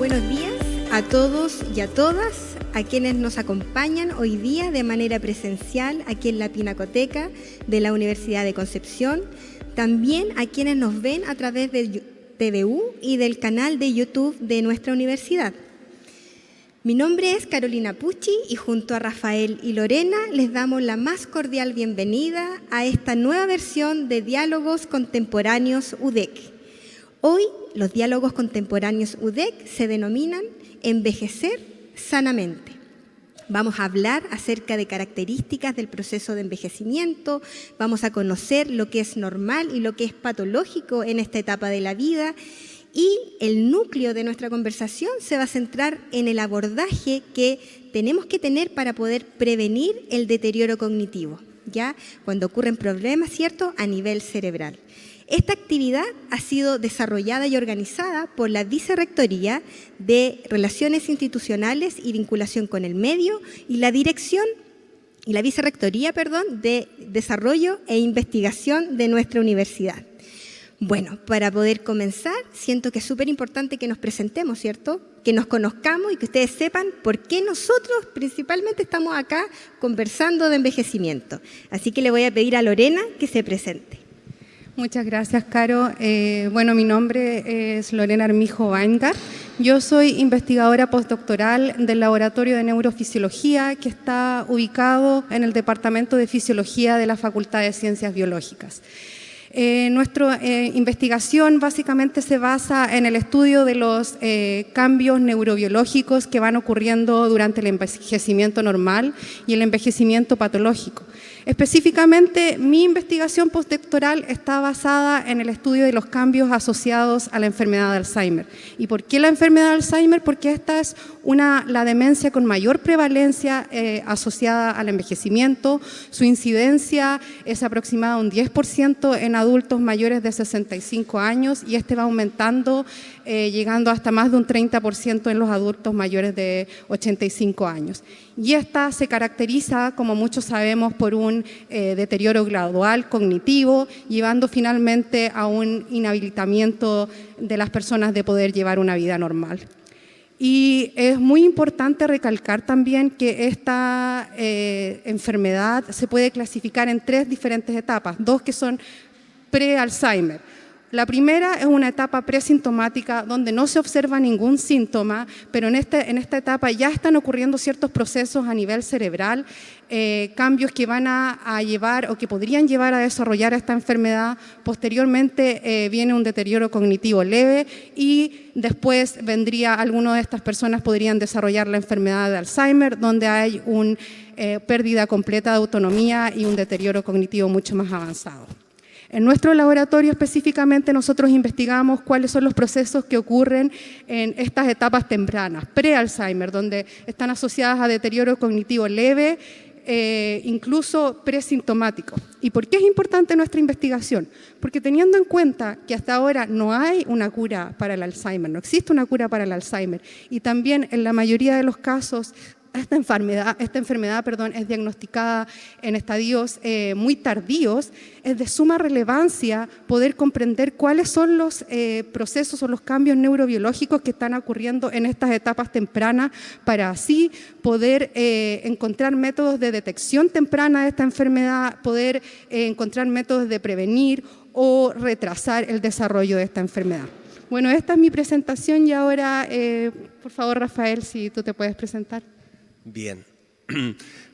Buenos días a todos y a todas, a quienes nos acompañan hoy día de manera presencial aquí en la Pinacoteca de la Universidad de Concepción, también a quienes nos ven a través de TVU y del canal de YouTube de nuestra universidad. Mi nombre es Carolina Pucci y junto a Rafael y Lorena les damos la más cordial bienvenida a esta nueva versión de Diálogos Contemporáneos UDEC. Hoy los diálogos contemporáneos UDEC se denominan Envejecer sanamente. Vamos a hablar acerca de características del proceso de envejecimiento, vamos a conocer lo que es normal y lo que es patológico en esta etapa de la vida, y el núcleo de nuestra conversación se va a centrar en el abordaje que tenemos que tener para poder prevenir el deterioro cognitivo, ya cuando ocurren problemas, ¿cierto?, a nivel cerebral. Esta actividad ha sido desarrollada y organizada por la Vicerrectoría de Relaciones Institucionales y Vinculación con el Medio y la Vicerrectoría de Desarrollo e Investigación de nuestra universidad. Bueno, para poder comenzar, siento que es súper importante que nos presentemos, ¿cierto?, que nos conozcamos y que ustedes sepan por qué nosotros principalmente estamos acá conversando de envejecimiento. Así que le voy a pedir a Lorena que se presente. Muchas gracias, Caro. Bueno, mi nombre es Lorena Armijo Weingart. Yo soy investigadora postdoctoral del Laboratorio de Neurofisiología que está ubicado en el Departamento de Fisiología de la Facultad de Ciencias Biológicas. Nuestra investigación básicamente se basa en el estudio de los cambios neurobiológicos que van ocurriendo durante el envejecimiento normal y el envejecimiento patológico. Específicamente, mi investigación postdoctoral está basada en el estudio de los cambios asociados a la enfermedad de Alzheimer. ¿Y por qué la enfermedad de Alzheimer? Porque esta es la demencia con mayor prevalencia asociada al envejecimiento. Su incidencia es aproximada a un 10% en adultos mayores de 65 años y este va aumentando, llegando hasta más de un 30% en los adultos mayores de 85 años. Y esta se caracteriza, como muchos sabemos, por un deterioro gradual cognitivo, llevando finalmente a un inhabilitamiento de las personas de poder llevar una vida normal. Y es muy importante recalcar también que esta enfermedad se puede clasificar en 3 diferentes etapas, 2 que son pre-Alzheimer. La primera es una etapa presintomática donde no se observa ningún síntoma, pero en esta etapa ya están ocurriendo ciertos procesos a nivel cerebral, cambios que van a llevar o que podrían llevar a desarrollar esta enfermedad. Posteriormente viene un deterioro cognitivo leve y después algunas de estas personas podrían desarrollar la enfermedad de Alzheimer, donde hay una pérdida completa de autonomía y un deterioro cognitivo mucho más avanzado. En nuestro laboratorio específicamente nosotros investigamos cuáles son los procesos que ocurren en estas etapas tempranas, pre-Alzheimer, donde están asociadas a deterioro cognitivo leve, incluso presintomático. ¿Y por qué es importante nuestra investigación? Porque teniendo en cuenta que hasta ahora no hay una cura para el Alzheimer, no existe una cura para el Alzheimer, y también en la mayoría de los casos esta enfermedad es diagnosticada en estadios muy tardíos, es de suma relevancia poder comprender cuáles son los procesos o los cambios neurobiológicos que están ocurriendo en estas etapas tempranas para así poder encontrar métodos de detección temprana de esta enfermedad, poder encontrar métodos de prevenir o retrasar el desarrollo de esta enfermedad. Bueno, esta es mi presentación y ahora, por favor, Rafael, si tú te puedes presentar. Bien,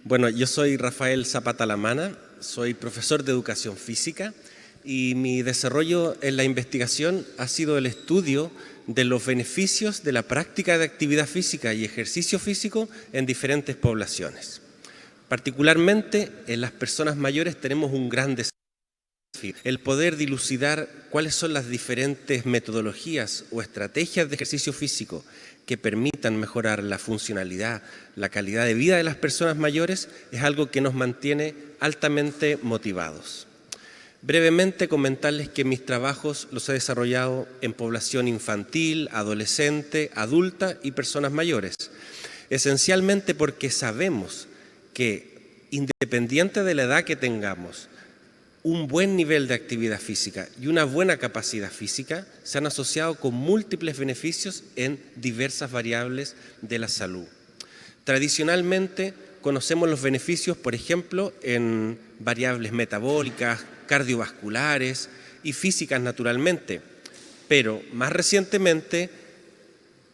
bueno, yo soy Rafael Zapata Lamana, soy profesor de educación física y mi desarrollo en la investigación ha sido el estudio de los beneficios de la práctica de actividad física y ejercicio físico en diferentes poblaciones. Particularmente en las personas mayores tenemos un gran desafío, el poder dilucidar cuáles son las diferentes metodologías o estrategias de ejercicio físico que permitan mejorar la funcionalidad, la calidad de vida de las personas mayores, es algo que nos mantiene altamente motivados. Brevemente comentarles que mis trabajos los he desarrollado en población infantil, adolescente, adulta y personas mayores, esencialmente porque sabemos que independiente de la edad que tengamos, un buen nivel de actividad física y una buena capacidad física se han asociado con múltiples beneficios en diversas variables de la salud. Tradicionalmente conocemos los beneficios, por ejemplo, en variables metabólicas, cardiovasculares y físicas naturalmente, pero más recientemente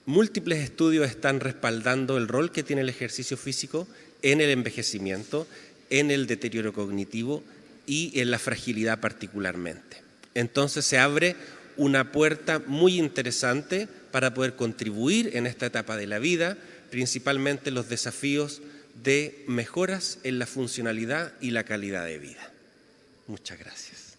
múltiples estudios están respaldando el rol que tiene el ejercicio físico en el envejecimiento, en el deterioro cognitivo y en la fragilidad particularmente. Entonces se abre una puerta muy interesante para poder contribuir en esta etapa de la vida, principalmente los desafíos de mejoras en la funcionalidad y la calidad de vida. Muchas gracias.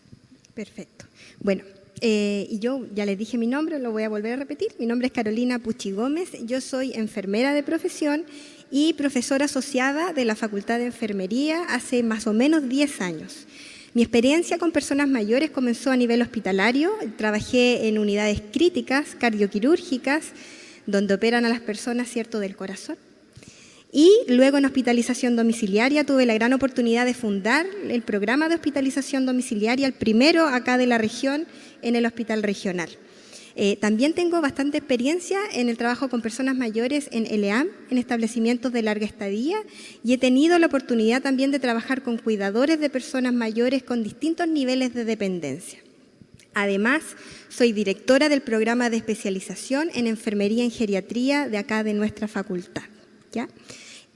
Perfecto. Bueno, y yo ya les dije mi nombre, lo voy a volver a repetir. Mi nombre es Carolina Pucci Gómez, yo soy enfermera de profesión y profesora asociada de la Facultad de Enfermería hace más o menos 10 años. Mi experiencia con personas mayores comenzó a nivel hospitalario. Trabajé en unidades críticas, cardioquirúrgicas, donde operan a las personas, ¿cierto?, del corazón. Y luego en hospitalización domiciliaria tuve la gran oportunidad de fundar el programa de hospitalización domiciliaria, el primero acá de la región, en el Hospital Regional. También tengo bastante experiencia en el trabajo con personas mayores en ELEAM, en establecimientos de larga estadía, y he tenido la oportunidad también de trabajar con cuidadores de personas mayores con distintos niveles de dependencia. Además, soy directora del programa de especialización en enfermería en geriatría de acá de nuestra facultad, ¿ya?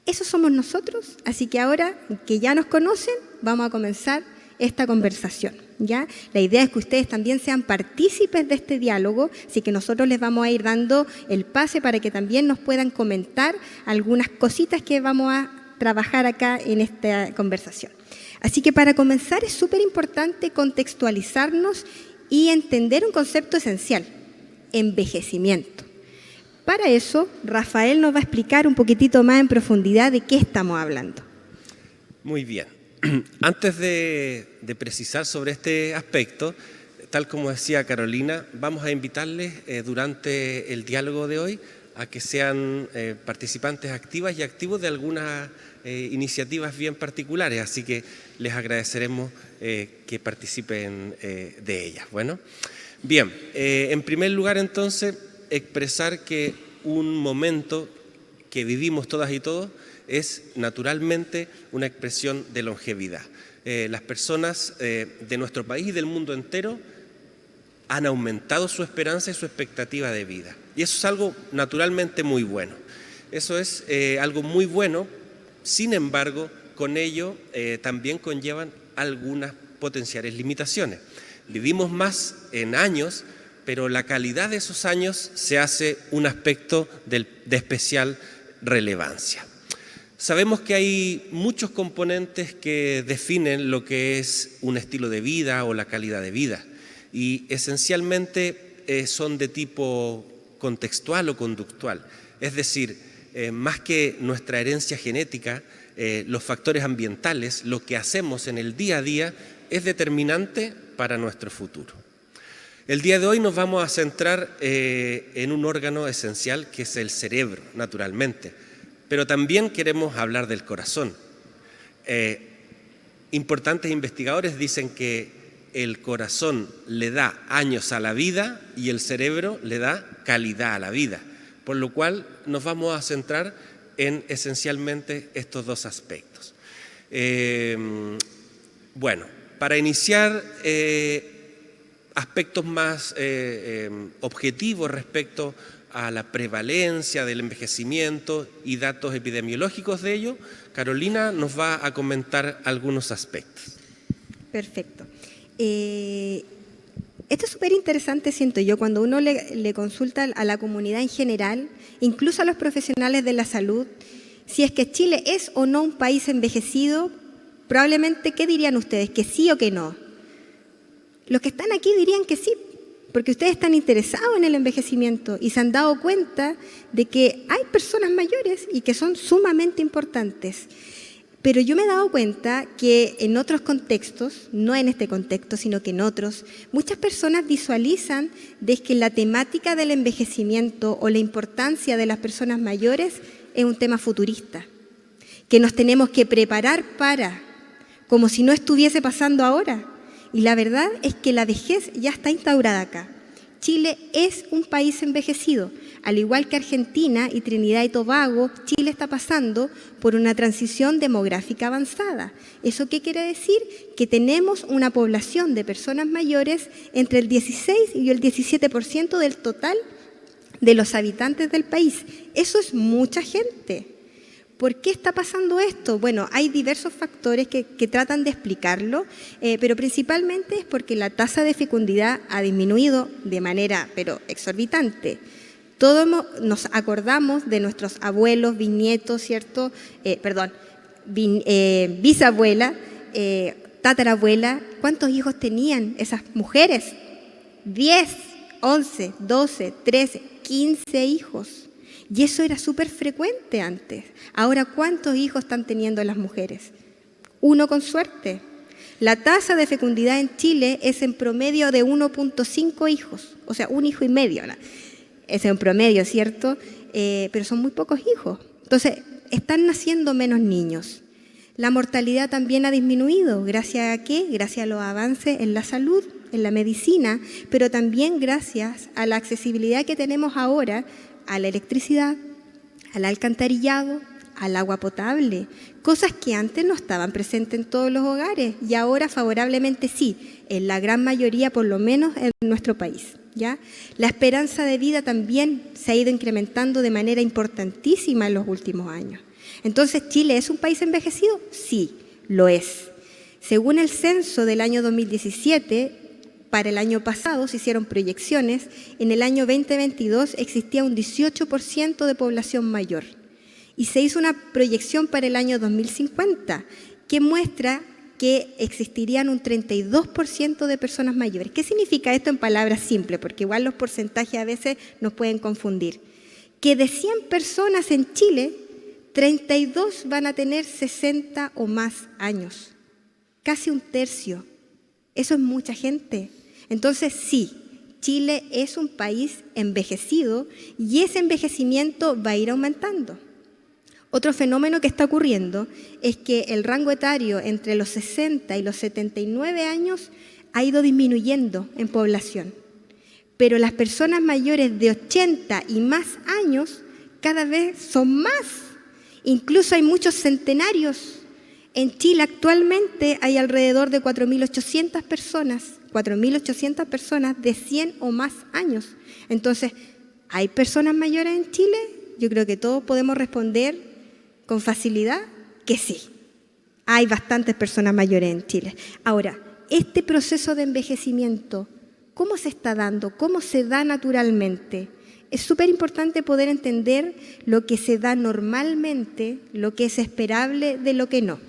Eso somos nosotros, así que ahora que ya nos conocen, vamos a comenzar esta conversación, ¿ya? La idea es que ustedes también sean partícipes de este diálogo, así que nosotros les vamos a ir dando el pase para que también nos puedan comentar algunas cositas que vamos a trabajar acá en esta conversación. Así que para comenzar es súper importante contextualizarnos y entender un concepto esencial: envejecimiento. Para eso, Rafael nos va a explicar un poquitito más en profundidad de qué estamos hablando. Muy bien. Antes de precisar sobre este aspecto, tal como decía Carolina, vamos a invitarles durante el diálogo de hoy a que sean participantes activas y activos de algunas iniciativas bien particulares, así que les agradeceremos que participen de ellas. Bueno, bien, en primer lugar entonces, expresar que un momento que vivimos todas y todos es naturalmente una expresión de longevidad. Las personas de nuestro país y del mundo entero han aumentado su esperanza y su expectativa de vida. Y eso es algo naturalmente muy bueno. Eso es algo muy bueno, sin embargo, con ello también conllevan algunas potenciales limitaciones. Vivimos más en años, pero la calidad de esos años se hace un aspecto de especial relevancia. Sabemos que hay muchos componentes que definen lo que es un estilo de vida o la calidad de vida, y esencialmente son de tipo contextual o conductual. Es decir, más que nuestra herencia genética, los factores ambientales, lo que hacemos en el día a día, es determinante para nuestro futuro. El día de hoy nos vamos a centrar en un órgano esencial que es el cerebro, naturalmente, pero también queremos hablar del corazón. Importantes investigadores dicen que el corazón le da años a la vida y el cerebro le da calidad a la vida, por lo cual nos vamos a centrar en esencialmente estos dos aspectos. Bueno, para iniciar, aspectos más objetivos respecto a la prevalencia del envejecimiento y datos epidemiológicos de ello, Carolina nos va a comentar algunos aspectos. Perfecto. Esto es súper interesante, siento yo, cuando uno le consulta a la comunidad en general, incluso a los profesionales de la salud, si es que Chile es o no un país envejecido. Probablemente, ¿qué dirían ustedes? ¿Que sí o que no? Los que están aquí dirían que sí, porque ustedes están interesados en el envejecimiento y se han dado cuenta de que hay personas mayores y que son sumamente importantes. Pero yo me he dado cuenta que en otros contextos, no en este contexto, sino que en otros, muchas personas visualizan de que la temática del envejecimiento o la importancia de las personas mayores es un tema futurista, que nos tenemos que preparar para, como si no estuviese pasando ahora. Y la verdad es que la vejez ya está instaurada acá. Chile es un país envejecido. Al igual que Argentina y Trinidad y Tobago, Chile está pasando por una transición demográfica avanzada. ¿Eso qué quiere decir? Que tenemos una población de personas mayores entre el 16 y el 17% del total de los habitantes del país. Eso es mucha gente. ¿Por qué está pasando esto? Bueno, hay diversos factores que tratan de explicarlo, pero principalmente es porque la tasa de fecundidad ha disminuido de manera, pero exorbitante. Todos nos acordamos de nuestros abuelos, bisnietos, ¿cierto? Bisabuela, tatarabuela. ¿Cuántos hijos tenían esas mujeres? 10, 11, 12, 13, 15 hijos. Y eso era súper frecuente antes. Ahora, ¿cuántos hijos están teniendo las mujeres? 1 con suerte. La tasa de fecundidad en Chile es en promedio de 1.5 hijos, o sea, 1 hijo y medio, ¿no? Es en promedio, ¿cierto? Pero son muy pocos hijos. Entonces, están naciendo menos niños. La mortalidad también ha disminuido. ¿Gracias a qué? Gracias a los avances en la salud, en la medicina, pero también gracias a la accesibilidad que tenemos ahora a la electricidad, al alcantarillado, al agua potable, cosas que antes no estaban presentes en todos los hogares y ahora favorablemente sí, en la gran mayoría, por lo menos en nuestro país. ¿Ya? La esperanza de vida también se ha ido incrementando de manera importantísima en los últimos años. Entonces, ¿Chile es un país envejecido? Sí, lo es. Según el censo del año 2017, para el año pasado se hicieron proyecciones, en el año 2022 existía un 18% de población mayor. Y se hizo una proyección para el año 2050 que muestra que existirían un 32% de personas mayores. ¿Qué significa esto en palabras simples? Porque igual los porcentajes a veces nos pueden confundir. Que de 100 personas en Chile, 32 van a tener 60 o más años. Casi un tercio. Eso es mucha gente. Entonces sí, Chile es un país envejecido y ese envejecimiento va a ir aumentando. Otro fenómeno que está ocurriendo es que el rango etario entre los 60 y los 79 años ha ido disminuyendo en población. Pero las personas mayores de 80 y más años cada vez son más. Incluso hay muchos centenarios. En Chile actualmente hay alrededor de 4.800 personas de 100 o más años. Entonces, ¿hay personas mayores en Chile? Yo creo que todos podemos responder con facilidad que sí. Hay bastantes personas mayores en Chile. Ahora, este proceso de envejecimiento, ¿cómo se está dando? ¿Cómo se da naturalmente? Es súper importante poder entender lo que se da normalmente, lo que es esperable de lo que no.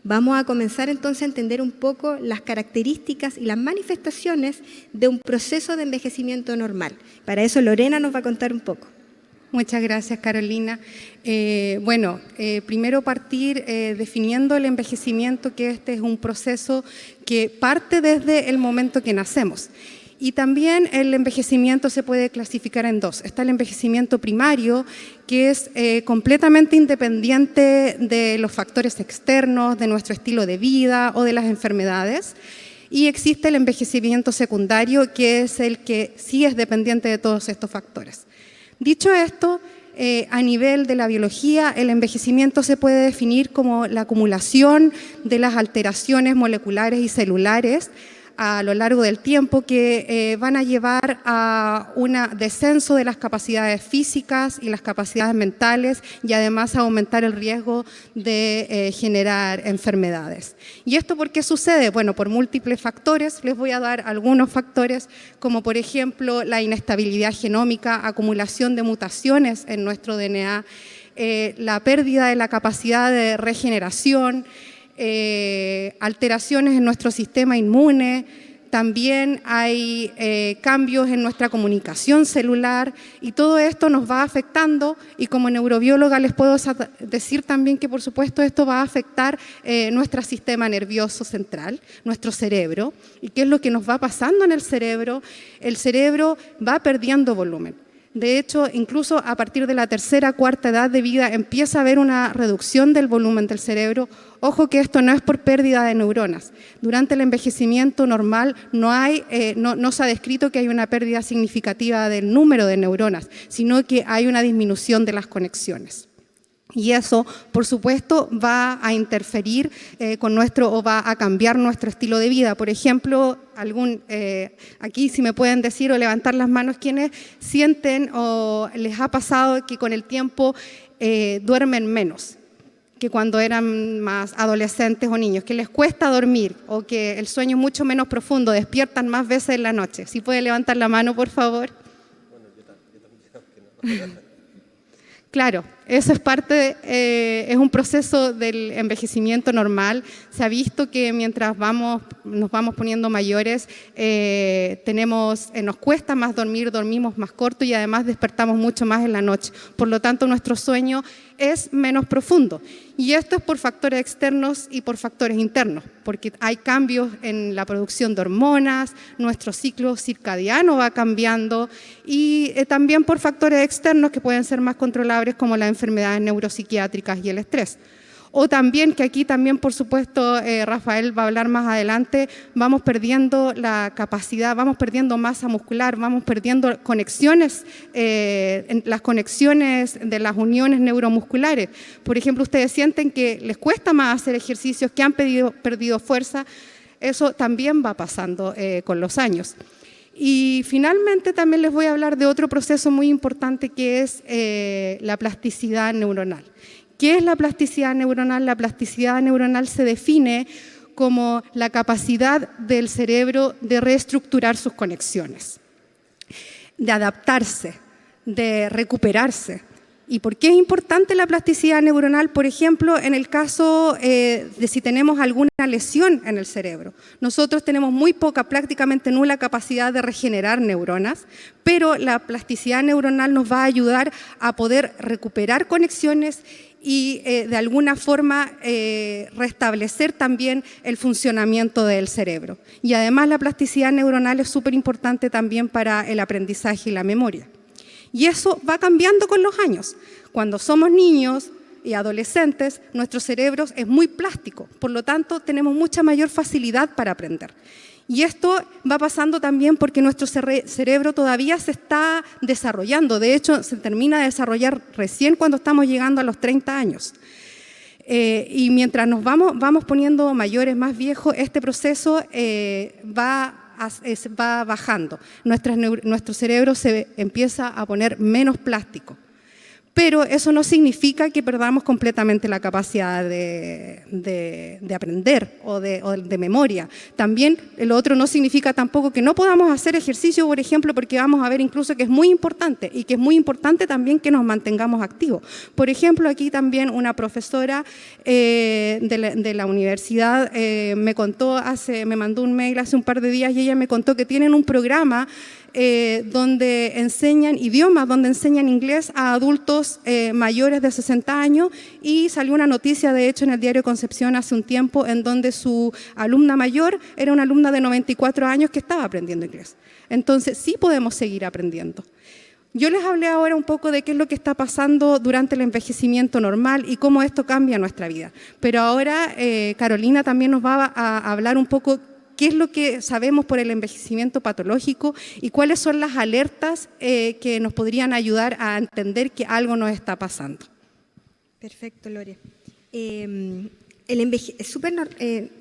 Vamos a comenzar entonces a entender un poco las características y las manifestaciones de un proceso de envejecimiento normal. Para eso Lorena nos va a contar un poco. Muchas gracias, Carolina. Primero partir definiendo el envejecimiento, que este es un proceso que parte desde el momento que nacemos. Y también el envejecimiento se puede clasificar en dos. Está el envejecimiento primario, que es completamente independiente de los factores externos, de nuestro estilo de vida o de las enfermedades. Y existe el envejecimiento secundario, que es el que sí es dependiente de todos estos factores. Dicho esto, a nivel de la biología, el envejecimiento se puede definir como la acumulación de las alteraciones moleculares y celulares a lo largo del tiempo que van a llevar a un descenso de las capacidades físicas y las capacidades mentales y además a aumentar el riesgo de generar enfermedades. ¿Y esto por qué sucede? Bueno, por múltiples factores. Les voy a dar algunos factores, como por ejemplo la inestabilidad genómica, acumulación de mutaciones en nuestro DNA, la pérdida de la capacidad de regeneración, alteraciones en nuestro sistema inmune, también hay cambios en nuestra comunicación celular y todo esto nos va afectando y como neurobióloga les puedo decir también que por supuesto esto va a afectar nuestro sistema nervioso central, nuestro cerebro. ¿Y qué es lo que nos va pasando en el cerebro? El cerebro va perdiendo volumen. De hecho, incluso a partir de la tercera, cuarta edad de vida empieza a haber una reducción del volumen del cerebro. Ojo que esto no es por pérdida de neuronas. Durante el envejecimiento normal no se ha descrito que hay una pérdida significativa del número de neuronas, sino que hay una disminución de las conexiones. Y eso, por supuesto, va a interferir o va a cambiar nuestro estilo de vida. Por ejemplo, aquí si me pueden decir o levantar las manos quienes sienten o les ha pasado que con el tiempo duermen menos que cuando eran más adolescentes o niños, que les cuesta dormir o que el sueño es mucho menos profundo, despiertan más veces en la noche. ¿Sí puede levantar la mano, por favor? Bueno, yo también creo que no. Claro, eso es es un proceso del envejecimiento normal. Se ha visto que mientras nos vamos poniendo mayores, nos cuesta más dormir, dormimos más corto y además despertamos mucho más en la noche. Por lo tanto, nuestro sueño es menos profundo. Y esto es por factores externos y por factores internos, porque hay cambios en la producción de hormonas, nuestro ciclo circadiano va cambiando y también por factores externos que pueden ser más controlables como las enfermedades neuropsiquiátricas y el estrés. O también, que aquí también, por supuesto, Rafael va a hablar más adelante, vamos perdiendo la capacidad, vamos perdiendo masa muscular, vamos perdiendo conexiones, las conexiones de las uniones neuromusculares. Por ejemplo, ustedes sienten que les cuesta más hacer ejercicios, que han perdido fuerza, eso también va pasando con los años. Y finalmente también les voy a hablar de otro proceso muy importante que es la plasticidad neuronal. ¿Qué es la plasticidad neuronal? La plasticidad neuronal se define como la capacidad del cerebro de reestructurar sus conexiones, de adaptarse, de recuperarse. ¿Y por qué es importante la plasticidad neuronal? Por ejemplo, en el caso de si tenemos alguna lesión en el cerebro. Nosotros tenemos muy poca, prácticamente nula capacidad de regenerar neuronas, pero la plasticidad neuronal nos va a ayudar a poder recuperar conexiones y de alguna forma restablecer también el funcionamiento del cerebro. Y además la plasticidad neuronal es súper importante también para el aprendizaje y la memoria. Y eso va cambiando con los años. Cuando somos niños y adolescentes, nuestro cerebro es muy plástico, por lo tanto tenemos mucha mayor facilidad para aprender. Y esto va pasando también porque nuestro cerebro todavía se está desarrollando. De hecho, se termina de desarrollar recién cuando estamos llegando a los 30 años. Y mientras nos vamos poniendo mayores, más viejos, este proceso va bajando. Nuestro cerebro se empieza a poner menos plástico. Pero eso no significa que perdamos completamente la capacidad de aprender o de memoria. También lo otro no significa tampoco que no podamos hacer ejercicio, por ejemplo, porque vamos a ver incluso que es muy importante y que es muy importante también que nos mantengamos activos. Por ejemplo, aquí también una profesora de la universidad me mandó un mail hace un par de días y ella me contó que tienen un programa donde enseñan idiomas, donde enseñan inglés a adultos mayores de 60 años y salió una noticia, de hecho, en el diario Concepción hace un tiempo, en donde su alumna mayor era una alumna de 94 años que estaba aprendiendo inglés. Entonces, sí podemos seguir aprendiendo. Yo les hablé ahora un poco de qué es lo que está pasando durante el envejecimiento normal y cómo esto cambia nuestra vida. Pero ahora Carolina también nos va a hablar un poco qué es lo que sabemos por el envejecimiento patológico y cuáles son las alertas que nos podrían ayudar a entender que algo nos está pasando. Perfecto, Lore. Es súper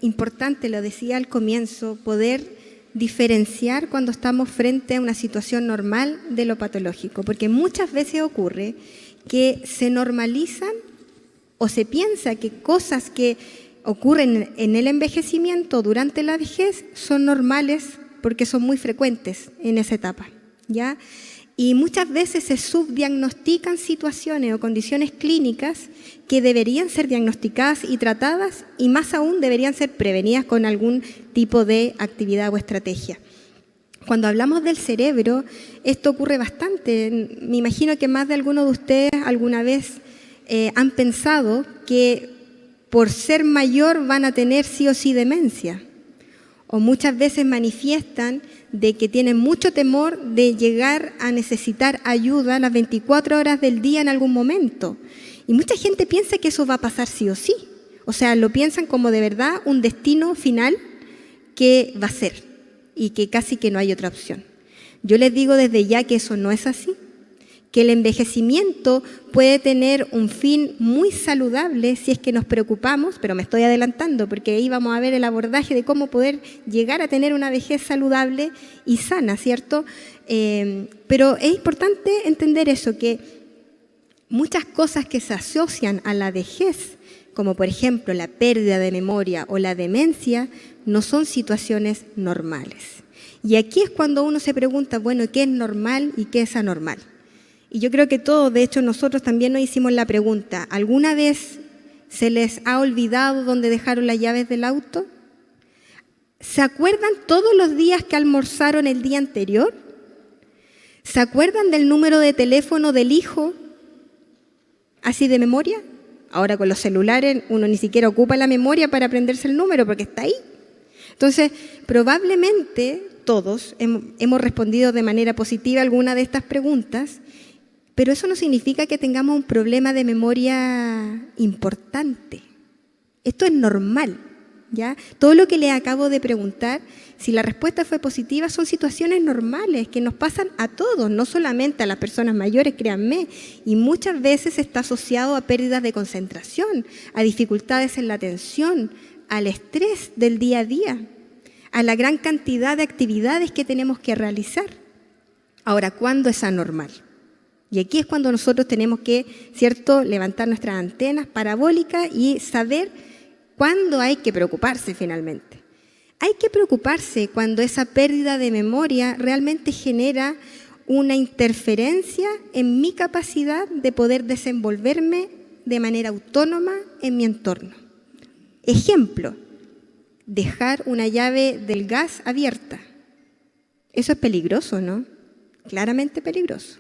importante, lo decía al comienzo, poder diferenciar cuando estamos frente a una situación normal de lo patológico, porque muchas veces ocurre que se normalizan o se piensa que cosas que ocurren en el envejecimiento durante la vejez son normales porque son muy frecuentes en esa etapa, ¿ya? Y muchas veces se subdiagnostican situaciones o condiciones clínicas que deberían ser diagnosticadas y tratadas y más aún deberían ser prevenidas con algún tipo de actividad o estrategia. Cuando hablamos del cerebro, esto ocurre bastante. Me imagino que más de alguno de ustedes alguna vez han pensado que por ser mayor van a tener sí o sí demencia, o muchas veces manifiestan de que tienen mucho temor de llegar a necesitar ayuda las 24 horas del día en algún momento. Y mucha gente piensa que eso va a pasar sí o sí. O sea, lo piensan como de verdad un destino final que va a ser y que casi que no hay otra opción. Yo les digo desde ya que eso no es así, que el envejecimiento puede tener un fin muy saludable si es que nos preocupamos, pero me estoy adelantando porque ahí vamos a ver el abordaje de cómo poder llegar a tener una vejez saludable y sana, ¿cierto? Pero es importante entender eso, que muchas cosas que se asocian a la vejez, como por ejemplo la pérdida de memoria o la demencia, no son situaciones normales. Y aquí es cuando uno se pregunta, bueno, ¿qué es normal y qué es anormal? Y yo creo que todos, de hecho nosotros también nos hicimos la pregunta, ¿alguna vez se les ha olvidado dónde dejaron las llaves del auto? ¿Se acuerdan todos los días que almorzaron el día anterior? ¿Se acuerdan del número de teléfono del hijo así de memoria? Ahora con los celulares uno ni siquiera ocupa la memoria para aprenderse el número porque está ahí. Entonces, probablemente todos hemos respondido de manera positiva a alguna de estas preguntas, pero eso no significa que tengamos un problema de memoria importante. Esto es normal, ¿ya? Todo lo que les acabo de preguntar, si la respuesta fue positiva, son situaciones normales que nos pasan a todos, no solamente a las personas mayores, créanme, y muchas veces está asociado a pérdidas de concentración, a dificultades en la atención, al estrés del día a día, a la gran cantidad de actividades que tenemos que realizar. Ahora, ¿cuándo es anormal? Y aquí es cuando nosotros tenemos que, ¿cierto?, levantar nuestras antenas parabólicas y saber cuándo hay que preocuparse finalmente. Hay que preocuparse cuando esa pérdida de memoria realmente genera una interferencia en mi capacidad de poder desenvolverme de manera autónoma en mi entorno. Ejemplo, dejar una llave del gas abierta. Eso es peligroso, ¿no? Claramente peligroso.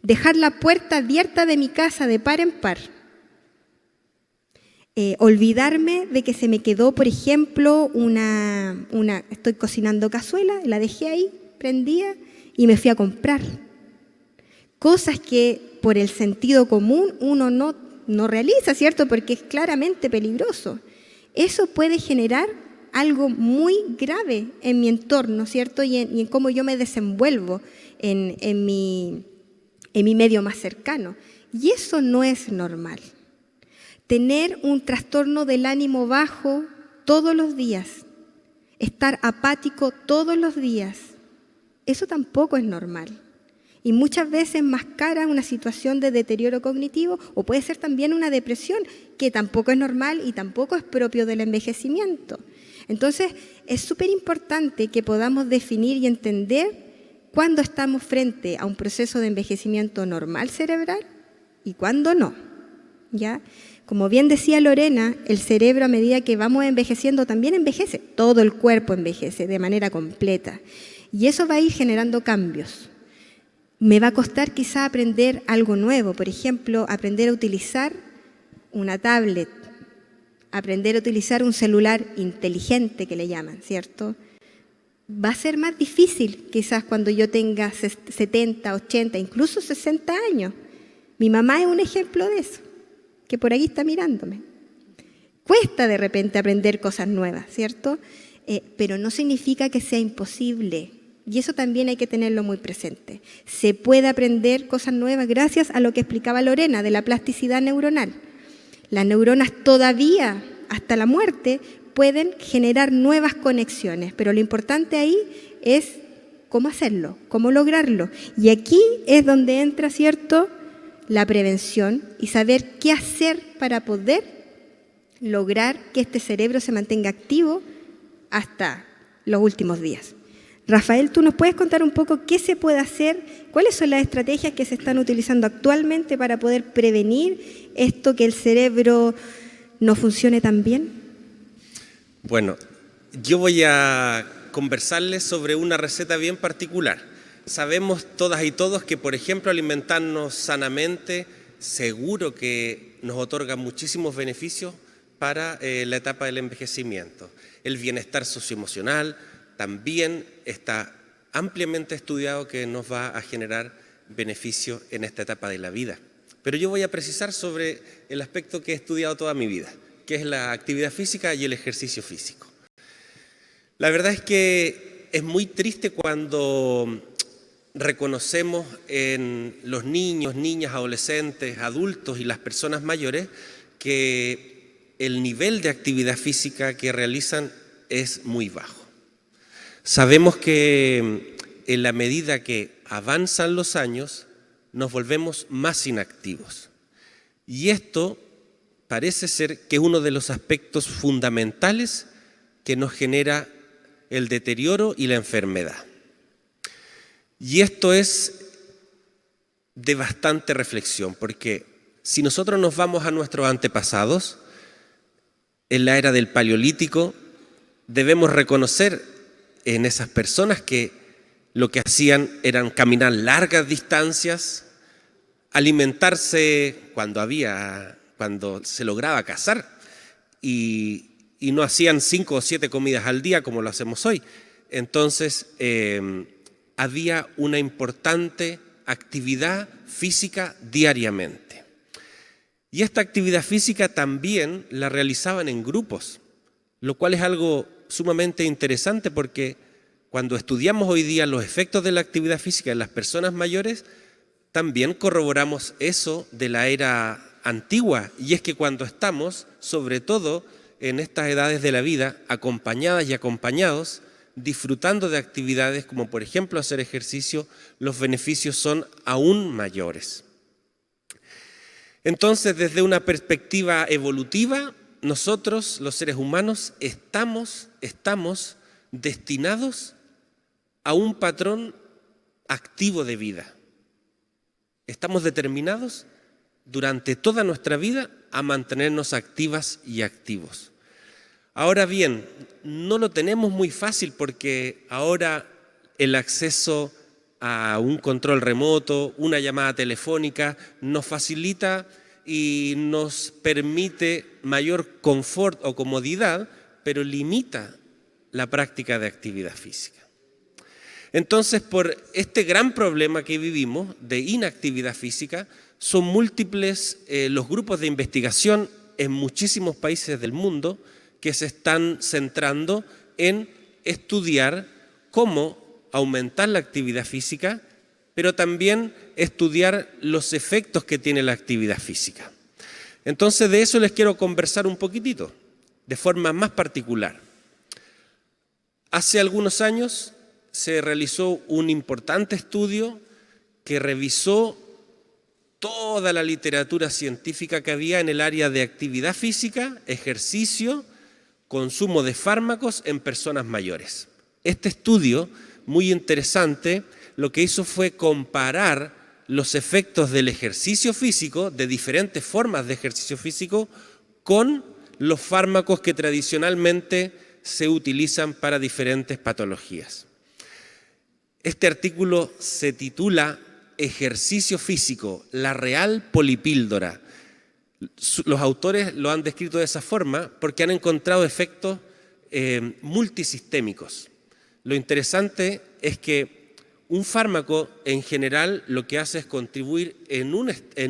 Dejar la puerta abierta de mi casa de par en par. Olvidarme de que se me quedó, por ejemplo, estoy cocinando cazuela, la dejé ahí, prendida, y me fui a comprar. Cosas que por el sentido común uno no realiza, ¿cierto? Porque es claramente peligroso. Eso puede generar algo muy grave en mi entorno, ¿cierto? Y en cómo yo me desenvuelvo en mi medio más cercano. Y eso no es normal. Tener un trastorno del ánimo bajo todos los días, estar apático todos los días, eso tampoco es normal. Y muchas veces mascara una situación de deterioro cognitivo o puede ser también una depresión, que tampoco es normal y tampoco es propio del envejecimiento. Entonces, es súper importante que podamos definir y entender cuándo estamos frente a un proceso de envejecimiento normal cerebral y cuándo no, ¿ya? Como bien decía Lorena, el cerebro a medida que vamos envejeciendo también envejece, todo el cuerpo envejece de manera completa y eso va a ir generando cambios. Me va a costar quizá aprender algo nuevo, por ejemplo, aprender a utilizar una tablet, aprender a utilizar un celular inteligente que le llaman, ¿cierto? Va a ser más difícil quizás cuando yo tenga 70, 80, incluso 60 años. Mi mamá es un ejemplo de eso, que por ahí está mirándome. Cuesta de repente aprender cosas nuevas, ¿cierto? Pero no significa que sea imposible. Y eso también hay que tenerlo muy presente. Se puede aprender cosas nuevas gracias a lo que explicaba Lorena de la plasticidad neuronal. Las neuronas todavía, hasta la muerte, pueden generar nuevas conexiones, pero lo importante ahí es cómo hacerlo, cómo lograrlo. Y aquí es donde entra, ¿cierto?, la prevención y saber qué hacer para poder lograr que este cerebro se mantenga activo hasta los últimos días. Rafael, ¿tú nos puedes contar un poco qué se puede hacer? ¿Cuáles son las estrategias que se están utilizando actualmente para poder prevenir esto, que el cerebro no funcione tan bien? Bueno, yo voy a conversarles sobre una receta bien particular. Sabemos todas y todos que, por ejemplo, alimentarnos sanamente, seguro que nos otorga muchísimos beneficios, para la etapa del envejecimiento. El bienestar socioemocional también está ampliamente estudiado que nos va a generar beneficio en esta etapa de la vida. Pero yo voy a precisar sobre el aspecto que he estudiado toda mi vida, que es la actividad física y el ejercicio físico. La verdad es que es muy triste cuando reconocemos en los niños, niñas, adolescentes, adultos y las personas mayores que el nivel de actividad física que realizan es muy bajo. Sabemos que en la medida que avanzan los años, nos volvemos más inactivos. Y esto parece ser que es uno de los aspectos fundamentales que nos genera el deterioro y la enfermedad. Y esto es de bastante reflexión, porque si nosotros nos vamos a nuestros antepasados, en la era del Paleolítico, debemos reconocer en esas personas que lo que hacían eran caminar largas distancias, alimentarse cuando se lograba cazar y no hacían 5 o 7 comidas al día como lo hacemos hoy. Entonces había una importante actividad física diariamente. Y esta actividad física también la realizaban en grupos, lo cual es algo sumamente interesante porque cuando estudiamos hoy día los efectos de la actividad física en las personas mayores, también corroboramos eso de la era antigua, y es que cuando estamos, sobre todo en estas edades de la vida, acompañadas y acompañados, disfrutando de actividades como por ejemplo hacer ejercicio, los beneficios son aún mayores. Entonces, desde una perspectiva evolutiva, nosotros, los seres humanos, estamos destinados a un patrón activo de vida. Estamos determinados durante toda nuestra vida a mantenernos activas y activos. Ahora bien, no lo tenemos muy fácil porque ahora el acceso a un control remoto, una llamada telefónica, nos facilita y nos permite mayor confort o comodidad, pero limita la práctica de actividad física. Entonces, por este gran problema que vivimos de inactividad física, son múltiples los grupos de investigación en muchísimos países del mundo que se están centrando en estudiar cómo aumentar la actividad física, pero también estudiar los efectos que tiene la actividad física. Entonces, de eso les quiero conversar un poquitito, de forma más particular. Hace algunos años se realizó un importante estudio que revisó toda la literatura científica que había en el área de actividad física, ejercicio, consumo de fármacos en personas mayores. Este estudio, muy interesante, lo que hizo fue comparar los efectos del ejercicio físico, de diferentes formas de ejercicio físico, con los fármacos que tradicionalmente se utilizan para diferentes patologías. Este artículo se titula Ejercicio físico, la real polipíldora. Los autores lo han descrito de esa forma porque han encontrado efectos multisistémicos. Lo interesante es que un fármaco en general lo que hace es contribuir en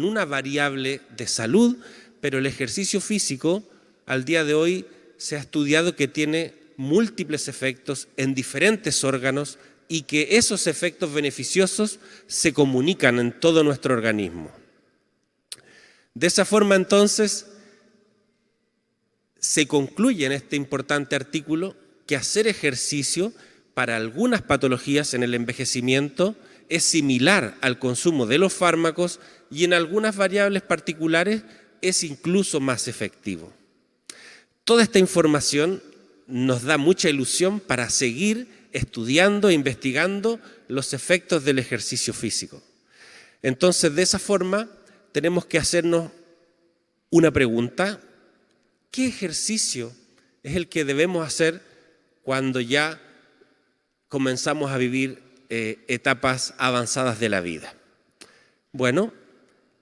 una variable de salud, pero el ejercicio físico al día de hoy se ha estudiado que tiene múltiples efectos en diferentes órganos y que esos efectos beneficiosos se comunican en todo nuestro organismo. De esa forma, entonces, se concluye en este importante artículo que hacer ejercicio para algunas patologías en el envejecimiento es similar al consumo de los fármacos y en algunas variables particulares es incluso más efectivo. Toda esta información nos da mucha ilusión para seguir estudiando e investigando los efectos del ejercicio físico. Entonces, de esa forma, tenemos que hacernos una pregunta: ¿qué ejercicio es el que debemos hacer cuando ya comenzamos a vivir etapas avanzadas de la vida? Bueno,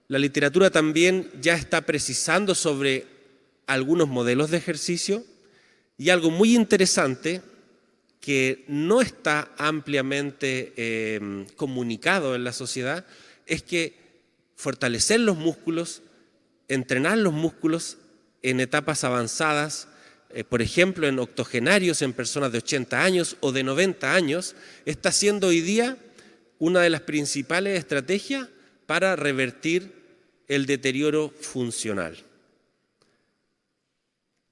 la literatura también ya está precisando sobre algunos modelos de ejercicio y algo muy interesante que no está ampliamente comunicado en la sociedad es que fortalecer los músculos, entrenar los músculos en etapas avanzadas, por ejemplo en octogenarios, en personas de 80 años o de 90 años, está siendo hoy día una de las principales estrategias para revertir el deterioro funcional.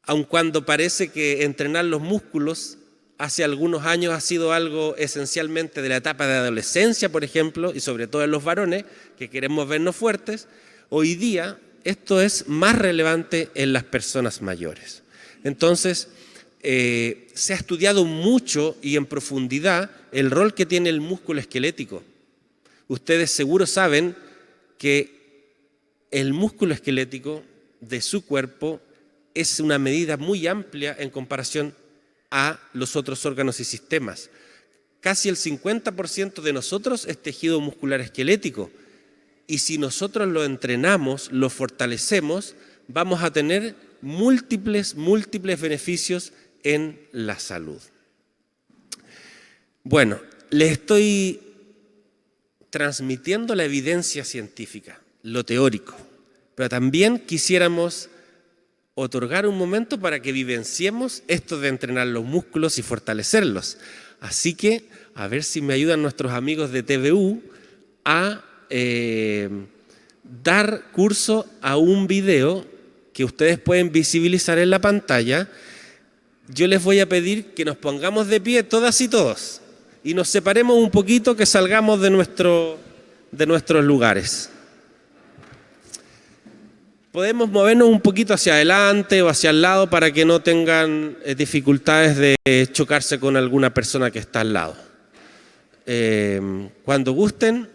Aun cuando parece que entrenar los músculos hace algunos años ha sido algo esencialmente de la etapa de adolescencia, por ejemplo, y sobre todo en los varones, que queremos vernos fuertes, hoy día esto es más relevante en las personas mayores. Entonces, se ha estudiado mucho y en profundidad el rol que tiene el músculo esquelético. Ustedes seguro saben que el músculo esquelético de su cuerpo es una medida muy amplia en comparación a los otros órganos y sistemas. Casi el 50% de nosotros es tejido muscular esquelético y si nosotros lo entrenamos, lo fortalecemos, vamos a tener múltiples beneficios en la salud. Bueno, les estoy transmitiendo la evidencia científica, lo teórico, pero también quisiéramos otorgar un momento para que vivenciemos esto de entrenar los músculos y fortalecerlos. Así que, a ver si me ayudan nuestros amigos de TVU a dar curso a un video que ustedes pueden visibilizar en la pantalla. Yo les voy a pedir que nos pongamos de pie todas y todos y nos separemos un poquito, que salgamos de nuestros lugares. Podemos movernos un poquito hacia adelante o hacia el lado para que no tengan dificultades de chocarse con alguna persona que está al lado. Cuando gusten,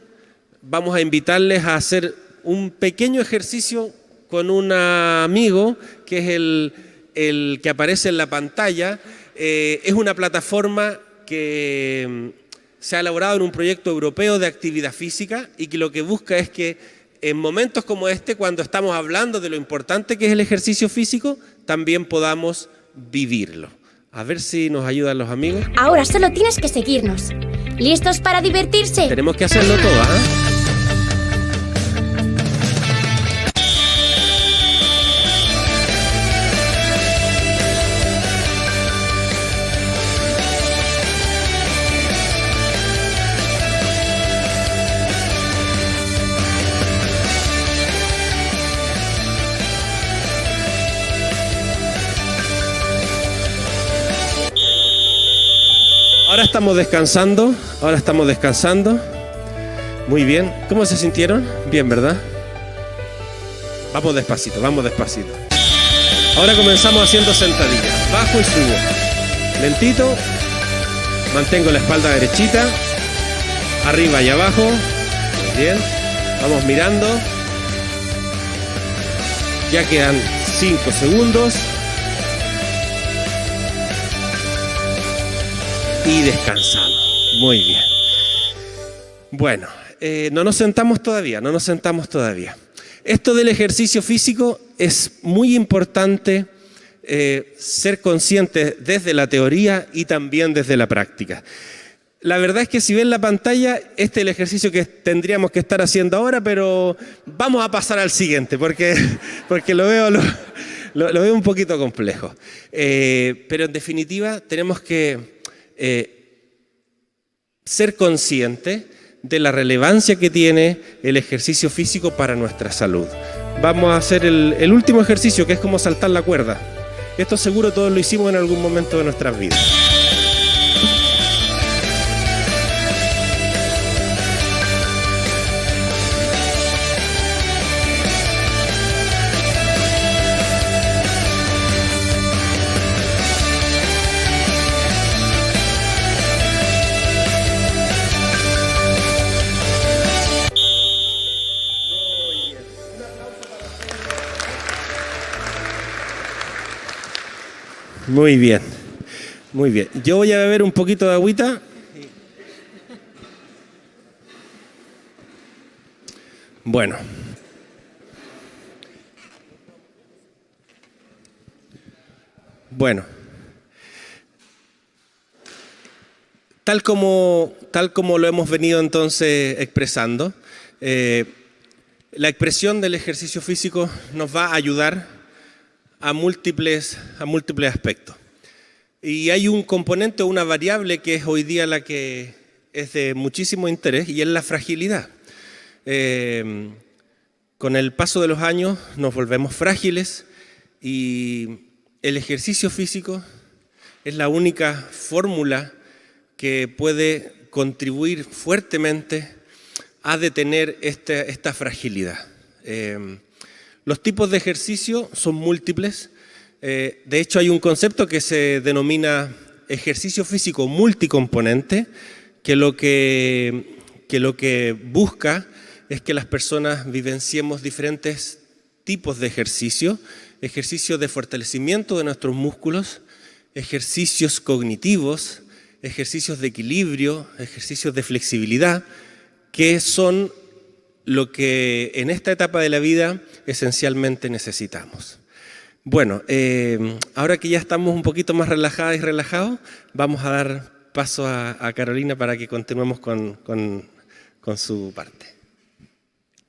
vamos a invitarles a hacer un pequeño ejercicio con un amigo que es el que aparece en la pantalla. Es una plataforma que se ha elaborado en un proyecto europeo de actividad física y que lo que busca es que en momentos como este, cuando estamos hablando de lo importante que es el ejercicio físico, también podamos vivirlo. A ver si nos ayudan los amigos. Ahora solo tienes que seguirnos. ¿Listos para divertirse? Tenemos que hacerlo todo, ¿ah? Ahora estamos descansando. Muy bien. ¿Cómo se sintieron? Bien, ¿verdad? Vamos despacito. Ahora comenzamos haciendo sentadillas. Bajo y subo. Lentito. Mantengo la espalda derechita. Arriba y abajo. Muy bien. Vamos mirando. Ya quedan 5 segundos. Y descansamos. Muy bien. Bueno, no nos sentamos todavía. Esto del ejercicio físico es muy importante ser consciente desde la teoría y también desde la práctica. La verdad es que si ven la pantalla, este es el ejercicio que tendríamos que estar haciendo ahora, pero vamos a pasar al siguiente porque lo veo un poquito complejo. Pero en definitiva tenemos que ser consciente de la relevancia que tiene el ejercicio físico para nuestra salud. Vamos a hacer el último ejercicio, que es como saltar la cuerda. Esto seguro todos lo hicimos en algún momento de nuestras vidas. Muy bien, muy bien. Yo voy a beber un poquito de agüita. Bueno. Bueno, tal como lo hemos venido entonces expresando, la expresión del ejercicio físico nos va a ayudar a múltiples aspectos. Y hay un componente, una variable que es hoy día la que es de muchísimo interés y es la fragilidad. Con el paso de los años nos volvemos frágiles y el ejercicio físico es la única fórmula que puede contribuir fuertemente a detener esta fragilidad. Los tipos de ejercicio son múltiples. De hecho, hay un concepto que se denomina ejercicio físico multicomponente, que lo que busca es que las personas vivenciemos diferentes tipos de ejercicio, ejercicios de fortalecimiento de nuestros músculos, ejercicios cognitivos, ejercicios de equilibrio, ejercicios de flexibilidad, que son lo que en esta etapa de la vida esencialmente necesitamos. Bueno, ahora que ya estamos un poquito más relajadas y relajados, vamos a dar paso a Carolina para que continuemos con su parte.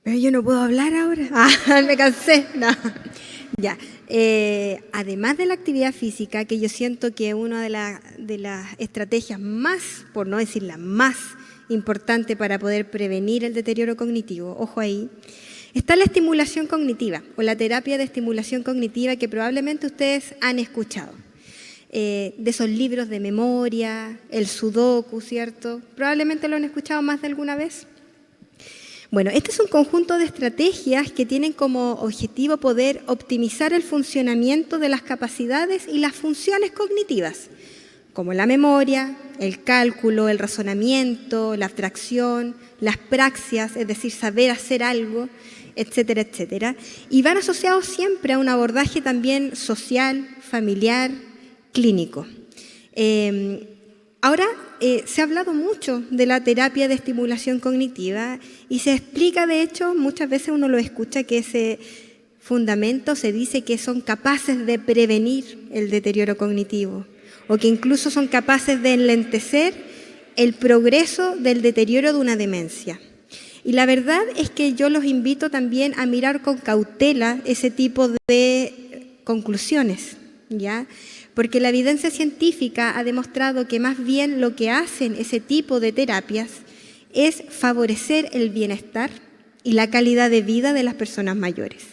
Pero yo no puedo hablar ahora. Me cansé. No. Ya. Además de la actividad física, que yo siento que una de las estrategias más, por no decir la más importante para poder prevenir el deterioro cognitivo, ojo ahí, está la estimulación cognitiva o la terapia de estimulación cognitiva que probablemente ustedes han escuchado. De esos libros de memoria, el sudoku, ¿cierto? Probablemente lo han escuchado más de alguna vez. Bueno, este es un conjunto de estrategias que tienen como objetivo poder optimizar el funcionamiento de las capacidades y las funciones cognitivas, como la memoria, el cálculo, el razonamiento, la abstracción, las praxias, es decir, saber hacer algo, etcétera, etcétera. Y van asociados siempre a un abordaje también social, familiar, clínico. Ahora se ha hablado mucho de la terapia de estimulación cognitiva y se explica, de hecho, muchas veces uno lo escucha, que ese fundamento se dice que son capaces de prevenir el deterioro cognitivo o que incluso son capaces de enlentecer el progreso del deterioro de una demencia. Y la verdad es que yo los invito también a mirar con cautela ese tipo de conclusiones, ¿ya? Porque la evidencia científica ha demostrado que más bien lo que hacen ese tipo de terapias es favorecer el bienestar y la calidad de vida de las personas mayores.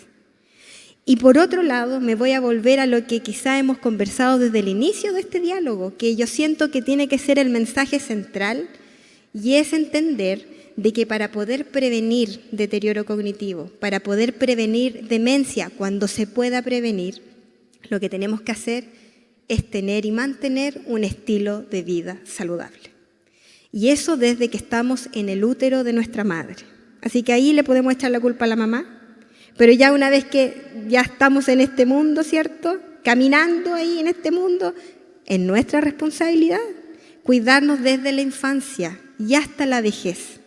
Y por otro lado, me voy a volver a lo que quizá hemos conversado desde el inicio de este diálogo, que yo siento que tiene que ser el mensaje central, y es entender de que para poder prevenir deterioro cognitivo, para poder prevenir demencia cuando se pueda prevenir, lo que tenemos que hacer es tener y mantener un estilo de vida saludable. Y eso desde que estamos en el útero de nuestra madre. Así que ahí le podemos echar la culpa a la mamá, pero ya una vez que ya estamos en este mundo, ¿cierto?, caminando ahí en este mundo, es nuestra responsabilidad cuidarnos desde la infancia y hasta la vejez.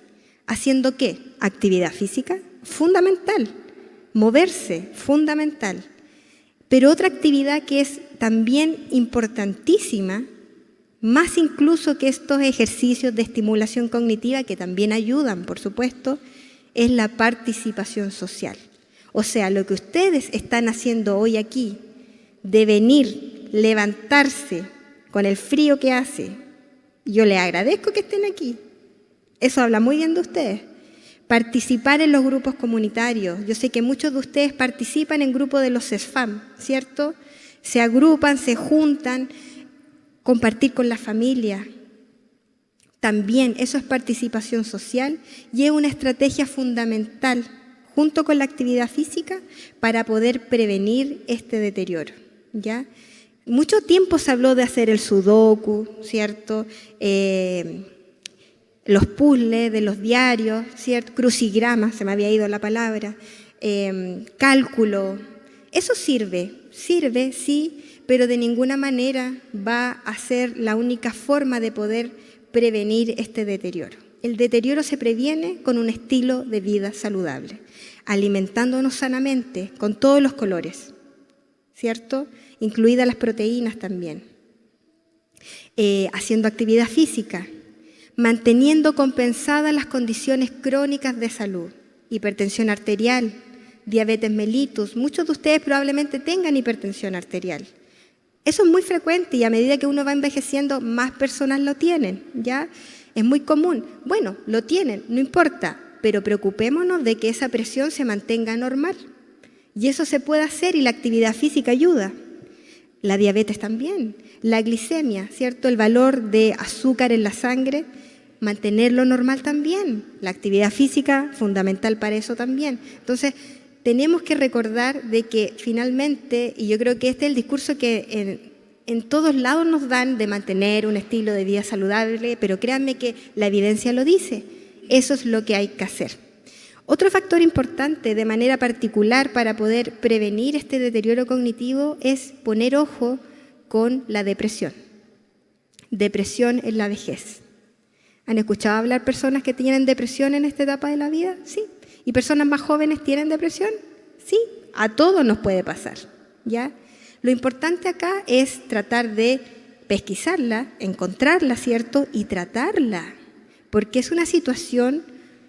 ¿Haciendo qué? Actividad física, fundamental. Moverse, fundamental. Pero otra actividad que es también importantísima, más incluso que estos ejercicios de estimulación cognitiva, que también ayudan, por supuesto, es la participación social. O sea, lo que ustedes están haciendo hoy aquí, de venir, levantarse con el frío que hace, yo les agradezco que estén aquí. Eso habla muy bien de ustedes. Participar en los grupos comunitarios. Yo sé que muchos de ustedes participan en grupos de los CESFAM, ¿cierto? Se agrupan, se juntan, compartir con la familia. También eso es participación social y es una estrategia fundamental, junto con la actividad física, para poder prevenir este deterioro, ¿ya? Mucho tiempo se habló de hacer el sudoku, ¿cierto? Los puzzles de los diarios, ¿cierto? Crucigramas, se me había ido la palabra, cálculo. Eso sirve, sí, pero de ninguna manera va a ser la única forma de poder prevenir este deterioro. El deterioro se previene con un estilo de vida saludable, alimentándonos sanamente con todos los colores. ¿cierto? Incluidas las proteínas también. Haciendo actividad física, manteniendo compensadas las condiciones crónicas de salud, hipertensión arterial, diabetes mellitus. Muchos de ustedes probablemente tengan hipertensión arterial. Eso es muy frecuente y a medida que uno va envejeciendo, más personas lo tienen, ¿ya? Es muy común. Bueno, lo tienen, no importa, pero preocupémonos de que esa presión se mantenga normal. Y eso se puede hacer y la actividad física ayuda. La diabetes también, la glicemia, ¿cierto? El valor de azúcar en la sangre, mantenerlo normal también. La actividad física, fundamental para eso también. Entonces, tenemos que recordar de que finalmente, y yo creo que este es el discurso que en todos lados nos dan de mantener un estilo de vida saludable, pero créanme que la evidencia lo dice, eso es lo que hay que hacer. Otro factor importante de manera particular para poder prevenir este deterioro cognitivo es poner ojo con la depresión. Depresión en la vejez. ¿Han escuchado hablar personas que tienen depresión en esta etapa de la vida? Sí. ¿Y personas más jóvenes tienen depresión? Sí, a todos nos puede pasar, ¿ya? Lo importante acá es tratar de pesquisarla, encontrarla, ¿cierto? Y tratarla, porque es una situación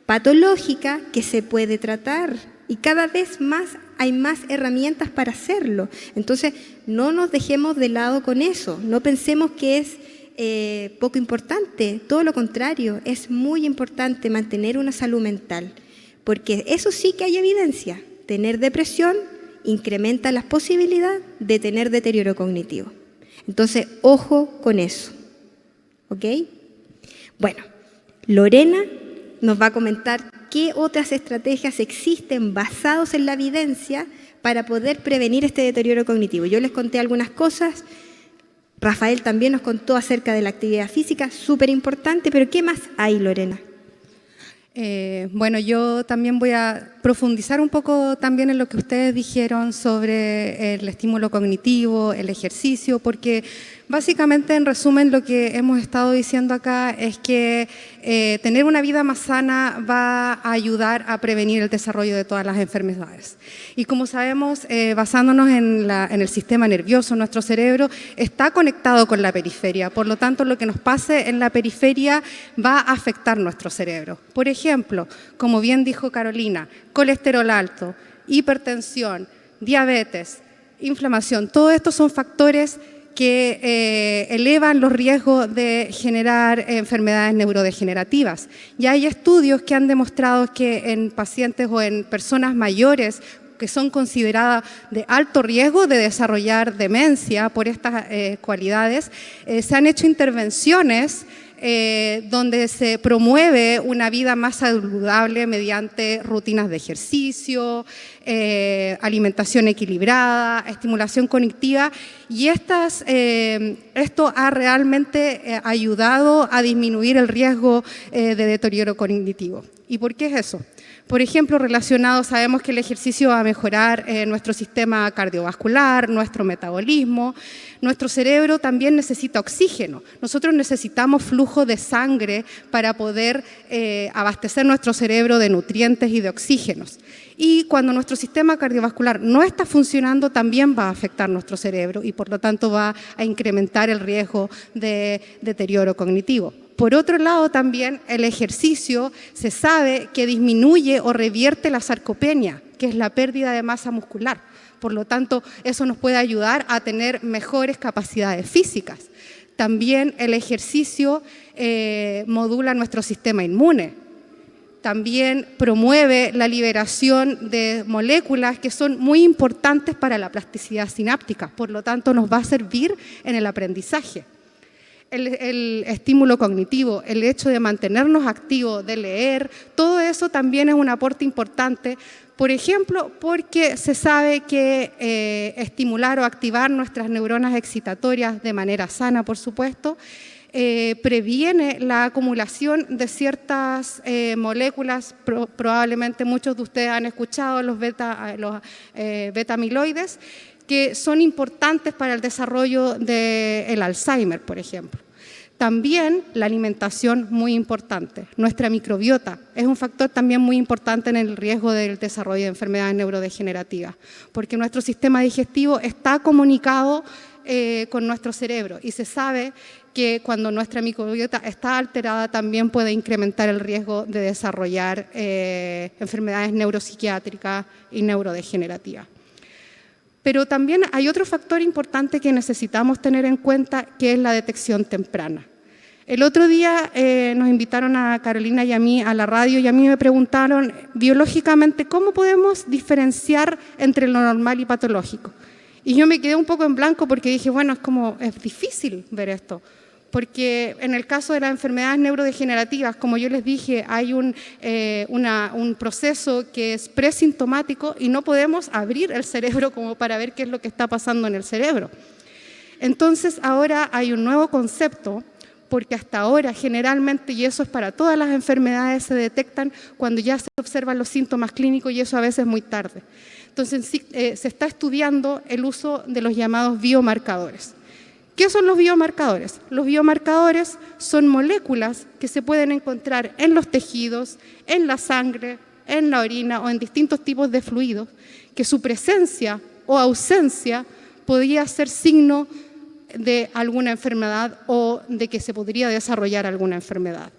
patológica que se puede tratar y cada vez más hay más herramientas para hacerlo. Entonces, no nos dejemos de lado con eso, no pensemos que es poco importante, todo lo contrario, es muy importante mantener una salud mental. Porque eso sí que hay evidencia. Tener depresión incrementa las posibilidades de tener deterioro cognitivo. Entonces, ojo con eso. ¿Ok? Bueno, Lorena nos va a comentar qué otras estrategias existen basadas en la evidencia para poder prevenir este deterioro cognitivo. Yo les conté algunas cosas. Rafael también nos contó acerca de la actividad física, súper importante, pero ¿qué más hay, Lorena? Bueno, yo también voy a profundizar un poco también en lo que ustedes dijeron sobre el estímulo cognitivo, el ejercicio, porque básicamente, en resumen, lo que hemos estado diciendo acá es que tener una vida más sana va a ayudar a prevenir el desarrollo de todas las enfermedades. Y como sabemos, basándonos en el sistema nervioso, nuestro cerebro está conectado con la periferia, por lo tanto, lo que nos pase en la periferia va a afectar nuestro cerebro. Por ejemplo, como bien dijo Carolina, colesterol alto, hipertensión, diabetes, inflamación, todo esto son factores que elevan los riesgos de generar enfermedades neurodegenerativas. Y hay estudios que han demostrado que en pacientes o en personas mayores que son consideradas de alto riesgo de desarrollar demencia por estas cualidades, se han hecho intervenciones donde se promueve una vida más saludable mediante rutinas de ejercicio, alimentación equilibrada, estimulación cognitiva, y esto ha realmente ayudado a disminuir el riesgo de deterioro cognitivo. ¿Y por qué es eso? Por ejemplo, relacionado, sabemos que el ejercicio va a mejorar nuestro sistema cardiovascular, nuestro metabolismo. Nuestro cerebro también necesita oxígeno. Nosotros necesitamos flujo de sangre para poder abastecer nuestro cerebro de nutrientes y de oxígenos. Y cuando nuestro sistema cardiovascular no está funcionando, también va a afectar nuestro cerebro y por lo tanto va a incrementar el riesgo de deterioro cognitivo. Por otro lado, también el ejercicio se sabe que disminuye o revierte la sarcopenia, que es la pérdida de masa muscular. Por lo tanto, eso nos puede ayudar a tener mejores capacidades físicas. También el ejercicio modula nuestro sistema inmune. También promueve la liberación de moléculas que son muy importantes para la plasticidad sináptica. Por lo tanto, nos va a servir en el aprendizaje. El estímulo cognitivo, el hecho de mantenernos activos, de leer, todo eso también es un aporte importante. Por ejemplo, porque se sabe que estimular o activar nuestras neuronas excitatorias de manera sana, por supuesto, previene la acumulación de ciertas moléculas, probablemente muchos de ustedes han escuchado los beta-amiloides, que son importantes para el desarrollo del Alzheimer, por ejemplo. También la alimentación, muy importante. Nuestra microbiota es un factor también muy importante en el riesgo del desarrollo de enfermedades neurodegenerativas, porque nuestro sistema digestivo está comunicado con nuestro cerebro y se sabe que cuando nuestra microbiota está alterada también puede incrementar el riesgo de desarrollar enfermedades neuropsiquiátricas y neurodegenerativas. Pero también hay otro factor importante que necesitamos tener en cuenta, que es la detección temprana. El otro día nos invitaron a Carolina y a mí a la radio y a mí me preguntaron biológicamente cómo podemos diferenciar entre lo normal y patológico. Y yo me quedé un poco en blanco porque dije, bueno, es difícil ver esto. Porque en el caso de las enfermedades neurodegenerativas, como yo les dije, hay un proceso que es presintomático y no podemos abrir el cerebro como para ver qué es lo que está pasando en el cerebro. Entonces ahora hay un nuevo concepto, porque hasta ahora generalmente, y eso es para todas las enfermedades, se detectan cuando ya se observan los síntomas clínicos y eso a veces es muy tarde. Entonces se está estudiando el uso de los llamados biomarcadores. ¿Qué son los biomarcadores? Los biomarcadores son moléculas que se pueden encontrar en los tejidos, en la sangre, en la orina o en distintos tipos de fluidos, que su presencia o ausencia podría ser signo de alguna enfermedad o de que se podría desarrollar alguna enfermedad.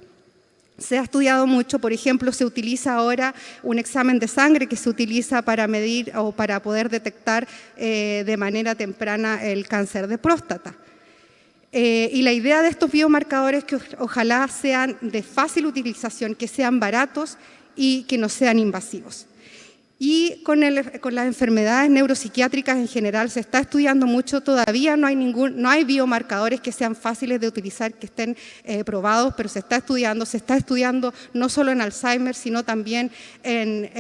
Se ha estudiado mucho, por ejemplo, se utiliza ahora un examen de sangre que se utiliza para medir o para poder detectar de manera temprana el cáncer de próstata. Y la idea de estos biomarcadores es que ojalá sean de fácil utilización, que sean baratos y que no sean invasivos. Y con las enfermedades neuropsiquiátricas en general se está estudiando mucho, todavía no hay biomarcadores que sean fáciles de utilizar, que estén probados, pero se está estudiando no solo en Alzheimer, sino también en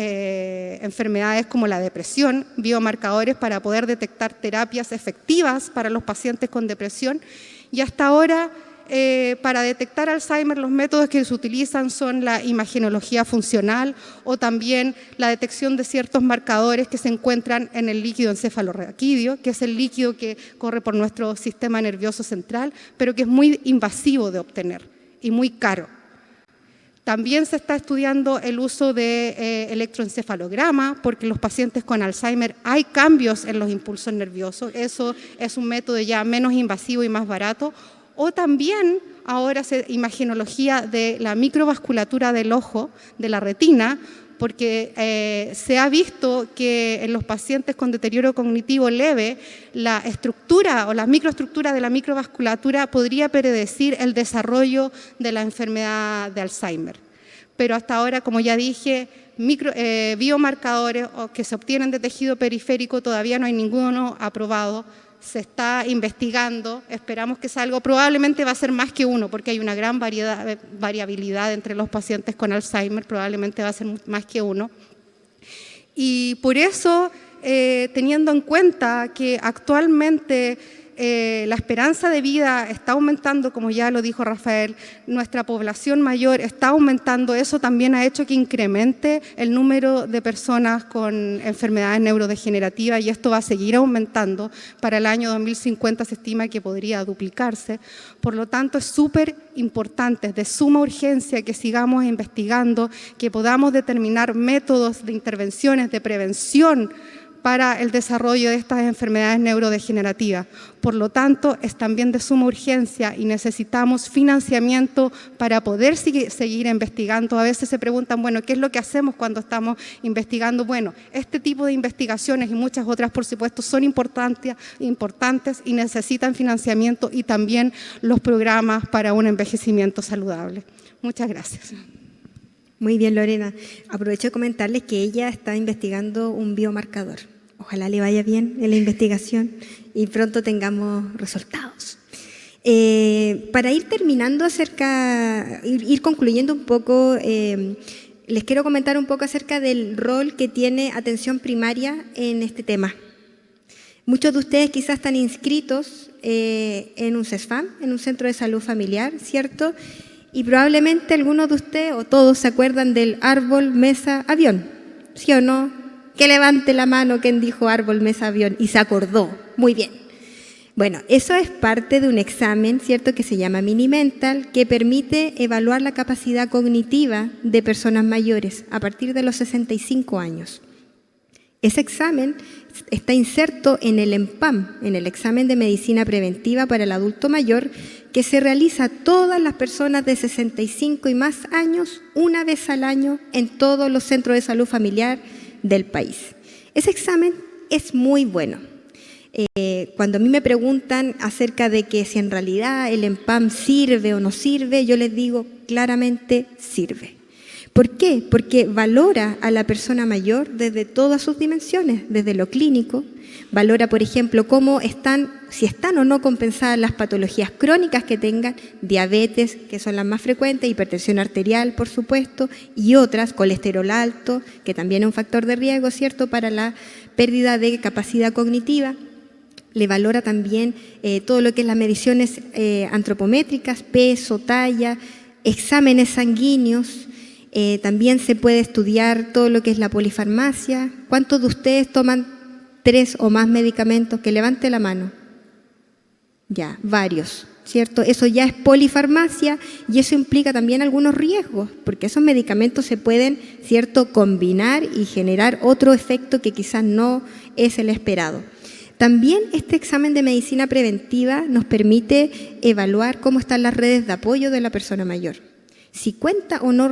enfermedades como la depresión, biomarcadores para poder detectar terapias efectivas para los pacientes con depresión. Y hasta ahora, para detectar Alzheimer, los métodos que se utilizan son la imagenología funcional o también la detección de ciertos marcadores que se encuentran en el líquido encefalorraquídeo, que es el líquido que corre por nuestro sistema nervioso central, pero que es muy invasivo de obtener y muy caro. También se está estudiando el uso de electroencefalograma, porque en los pacientes con Alzheimer hay cambios en los impulsos nerviosos. Eso es un método ya menos invasivo y más barato. O también ahora imagenología de la microvasculatura del ojo, de la retina, porque se ha visto que en los pacientes con deterioro cognitivo leve, la estructura o la microestructura de la microvasculatura podría predecir el desarrollo de la enfermedad de Alzheimer. Pero hasta ahora, como ya dije, biomarcadores que se obtienen de tejido periférico todavía no hay ninguno aprobado. Se está investigando, esperamos que salga, probablemente va a ser más que uno, porque hay una gran variabilidad entre los pacientes con Alzheimer, probablemente va a ser más que uno. Y por eso, teniendo en cuenta que actualmente la esperanza de vida está aumentando, como ya lo dijo Rafael, nuestra población mayor está aumentando, eso también ha hecho que incremente el número de personas con enfermedades neurodegenerativas y esto va a seguir aumentando. Para el año 2050 se estima que podría duplicarse. Por lo tanto, es súper importante, es de suma urgencia que sigamos investigando, que podamos determinar métodos de intervenciones, de prevención para el desarrollo de estas enfermedades neurodegenerativas. Por lo tanto, es también de suma urgencia y necesitamos financiamiento para poder seguir investigando. A veces se preguntan, bueno, ¿qué es lo que hacemos cuando estamos investigando? Bueno, este tipo de investigaciones y muchas otras, por supuesto, son importantes y necesitan financiamiento y también los programas para un envejecimiento saludable. Muchas gracias. Muy bien, Lorena. Aprovecho de comentarles que ella está investigando un biomarcador. Ojalá le vaya bien en la investigación y pronto tengamos resultados. Para ir terminando ir concluyendo un poco, les quiero comentar un poco acerca del rol que tiene atención primaria en este tema. Muchos de ustedes quizás están inscritos en un CESFAM, en un centro de salud familiar, ¿cierto? Y probablemente algunos de ustedes o todos se acuerdan del árbol, mesa, avión, ¿sí o no? Que levante la mano quien dijo árbol, mesa, avión y se acordó. Muy bien. Bueno, eso es parte de un examen, ¿cierto?, que se llama Mini-Mental, que permite evaluar la capacidad cognitiva de personas mayores a partir de los 65 años. Ese examen está inserto en el EMPAM, en el examen de medicina preventiva para el adulto mayor, que se realiza a todas las personas de 65 y más años, una vez al año, en todos los centros de salud familiar del país. Ese examen es muy bueno. Cuando a mí me preguntan acerca de que si en realidad el EMPAM sirve o no sirve, yo les digo claramente sirve. ¿Por qué? Porque valora a la persona mayor desde todas sus dimensiones, desde lo clínico, valora, por ejemplo, si están o no compensadas las patologías crónicas que tengan, diabetes, que son las más frecuentes, hipertensión arterial, por supuesto, y otras, colesterol alto, que también es un factor de riesgo, ¿cierto?, para la pérdida de capacidad cognitiva. Le valora también todo lo que es las mediciones antropométricas, peso, talla, exámenes sanguíneos. También se puede estudiar todo lo que es la polifarmacia. ¿Cuántos de ustedes toman 3 o más medicamentos? Que levante la mano. Ya, varios, ¿cierto? Eso ya es polifarmacia y eso implica también algunos riesgos, porque esos medicamentos se pueden, ¿cierto?, combinar y generar otro efecto que quizás no es el esperado. También este examen de medicina preventiva nos permite evaluar cómo están las redes de apoyo de la persona mayor. Si cuenta o no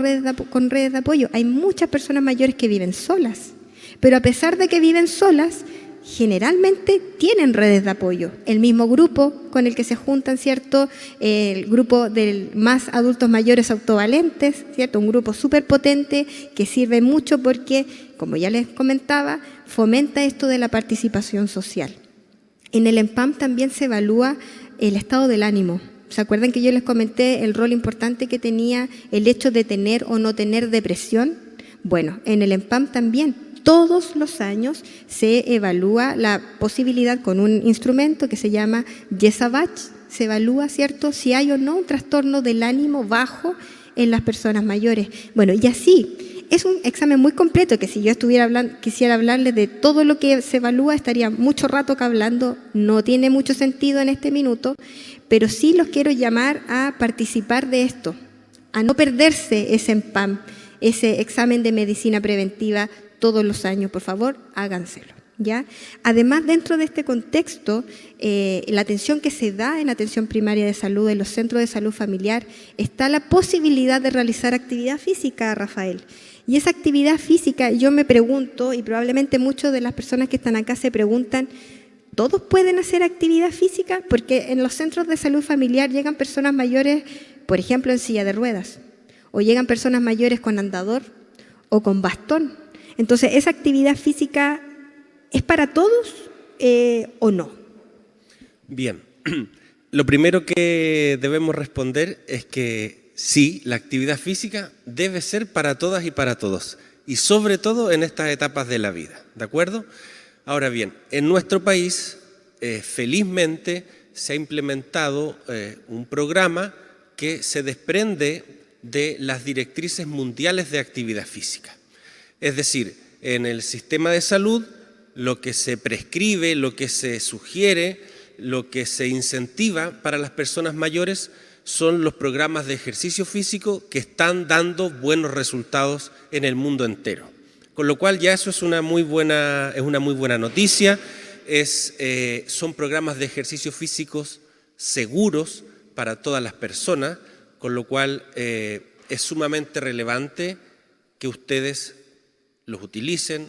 con redes de apoyo. Hay muchas personas mayores que viven solas, pero a pesar de que viven solas, generalmente tienen redes de apoyo. El mismo grupo con el que se juntan, ¿cierto?, el grupo de más adultos mayores autovalentes, ¿cierto?, un grupo súper potente que sirve mucho porque, como ya les comentaba, fomenta esto de la participación social. En el EMPAM también se evalúa el estado del ánimo. ¿Se acuerdan que yo les comenté el rol importante que tenía el hecho de tener o no tener depresión? Bueno, en el EMPAM también todos los años se evalúa la posibilidad con un instrumento que se llama Jesavach. Se evalúa, ¿cierto?, si hay o no un trastorno del ánimo bajo en las personas mayores. Bueno, y así. Es un examen muy completo que si yo quisiera hablarles de todo lo que se evalúa, estaría mucho rato acá hablando, no tiene mucho sentido en este minuto, pero sí los quiero llamar a participar de esto, a no perderse ese EMPAM, ese examen de medicina preventiva todos los años, por favor, háganselo. ¿Ya? Además, dentro de este contexto, la atención que se da en la atención primaria de salud, en los centros de salud familiar, está la posibilidad de realizar actividad física, Rafael. Y esa actividad física, yo me pregunto, y probablemente muchas de las personas que están acá se preguntan, ¿todos pueden hacer actividad física? Porque en los centros de salud familiar llegan personas mayores, por ejemplo, en silla de ruedas, o llegan personas mayores con andador o con bastón. Entonces, ¿esa actividad física es para todos o no? Bien, lo primero que debemos responder es que sí, la actividad física debe ser para todas y para todos, y sobre todo en estas etapas de la vida, ¿de acuerdo? Ahora bien, en nuestro país, felizmente, se ha implementado un programa que se desprende de las directrices mundiales de actividad física. Es decir, en el sistema de salud, lo que se prescribe, lo que se sugiere, lo que se incentiva para las personas mayores son los programas de ejercicio físico que están dando buenos resultados en el mundo entero. Con lo cual ya eso es una muy buena noticia. Son programas de ejercicio físicos seguros para todas las personas, con lo cual es sumamente relevante que ustedes los utilicen,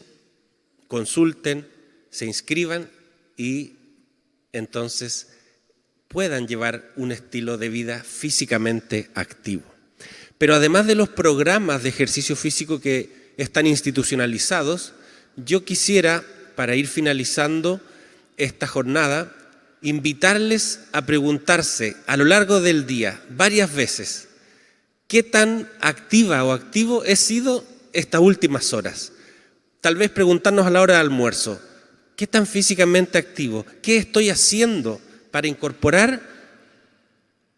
consulten, se inscriban y entonces puedan llevar un estilo de vida físicamente activo. Pero además de los programas de ejercicio físico que están institucionalizados, yo quisiera, para ir finalizando esta jornada, invitarles a preguntarse a lo largo del día, varias veces, ¿qué tan activa o activo he sido estas últimas horas? Tal vez preguntarnos a la hora de almuerzo, ¿qué tan físicamente activo? ¿Qué estoy haciendo para incorporar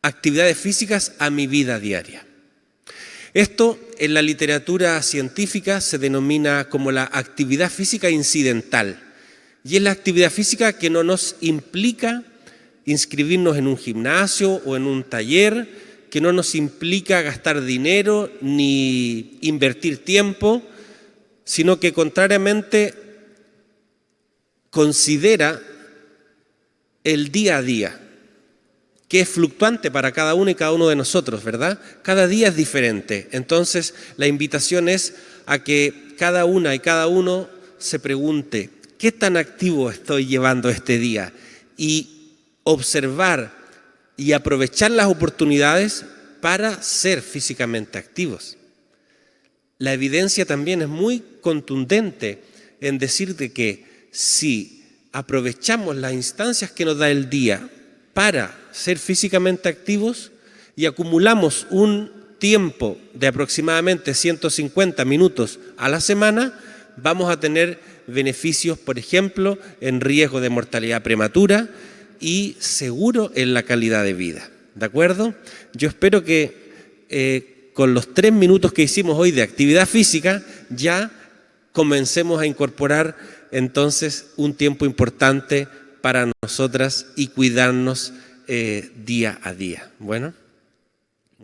actividades físicas a mi vida diaria? Esto en la literatura científica se denomina como la actividad física incidental y es la actividad física que no nos implica inscribirnos en un gimnasio o en un taller, que no nos implica gastar dinero ni invertir tiempo, sino que contrariamente considera el día a día, que es fluctuante para cada uno y cada uno de nosotros, ¿verdad? Cada día es diferente. Entonces, la invitación es a que cada una y cada uno se pregunte, ¿qué tan activo estoy llevando este día? Y observar y aprovechar las oportunidades para ser físicamente activos. La evidencia también es muy contundente en decirte que si aprovechamos las instancias que nos da el día para ser físicamente activos y acumulamos un tiempo de aproximadamente 150 minutos a la semana, vamos a tener beneficios, por ejemplo, en riesgo de mortalidad prematura y seguro en la calidad de vida. ¿De acuerdo? Yo espero que con los 3 minutos que hicimos hoy de actividad física ya comencemos a incorporar entonces un tiempo importante para nosotras y cuidarnos día a día. Bueno.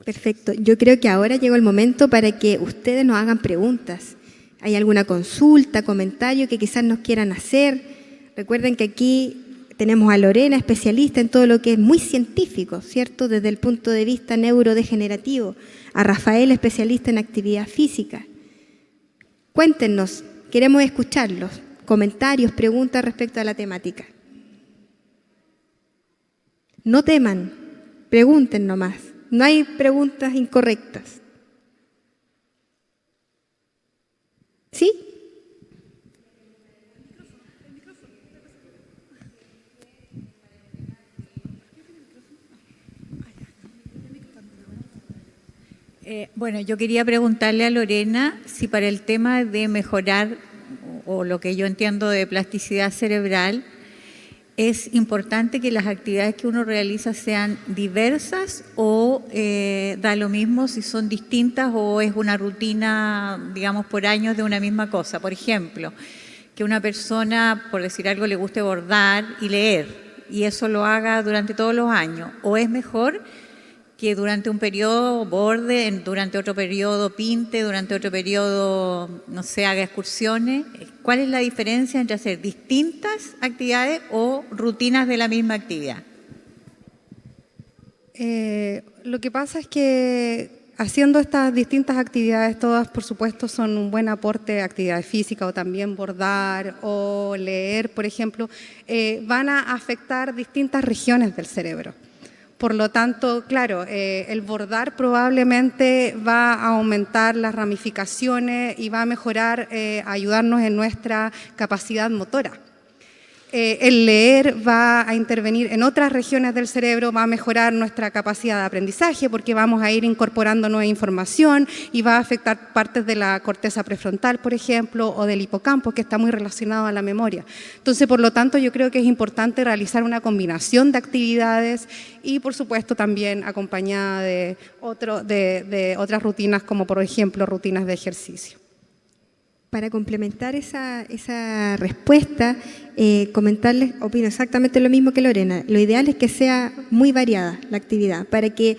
Perfecto. Yo creo que ahora llegó el momento para que ustedes nos hagan preguntas. ¿Hay alguna consulta, comentario que quizás nos quieran hacer? Recuerden que aquí tenemos a Lorena, especialista en todo lo que es muy científico, ¿cierto? Desde el punto de vista neurodegenerativo. A Rafael, especialista en actividad física. Cuéntenos, queremos escucharlos. Comentarios, preguntas respecto a la temática. No teman, pregunten nomás. No hay preguntas incorrectas. ¿Sí? Bueno, yo quería preguntarle a Lorena si para el tema de mejorar, o lo que yo entiendo de plasticidad cerebral, es importante que las actividades que uno realiza sean diversas o da lo mismo si son distintas o es una rutina, digamos, por años de una misma cosa. Por ejemplo, que una persona, por decir algo, le guste bordar y leer y eso lo haga durante todos los años. ¿O es mejor que durante un periodo borde, durante otro periodo pinte, durante otro periodo, no sé, haga excursiones? ¿Cuál es la diferencia entre hacer distintas actividades o rutinas de la misma actividad? Lo que pasa es que haciendo estas distintas actividades, todas por supuesto son un buen aporte de actividad física o también bordar o leer, por ejemplo, van a afectar distintas regiones del cerebro. Por lo tanto, claro, el bordar probablemente va a aumentar las ramificaciones y va a mejorar, ayudarnos en nuestra capacidad motora. El leer va a intervenir en otras regiones del cerebro, va a mejorar nuestra capacidad de aprendizaje porque vamos a ir incorporando nueva información y va a afectar partes de la corteza prefrontal, por ejemplo, o del hipocampo, que está muy relacionado a la memoria. Entonces, por lo tanto, yo creo que es importante realizar una combinación de actividades y, por supuesto, también acompañada de otras rutinas, como por ejemplo, rutinas de ejercicio. Para complementar esa respuesta, comentarles, opino exactamente lo mismo que Lorena. Lo ideal es que sea muy variada la actividad para que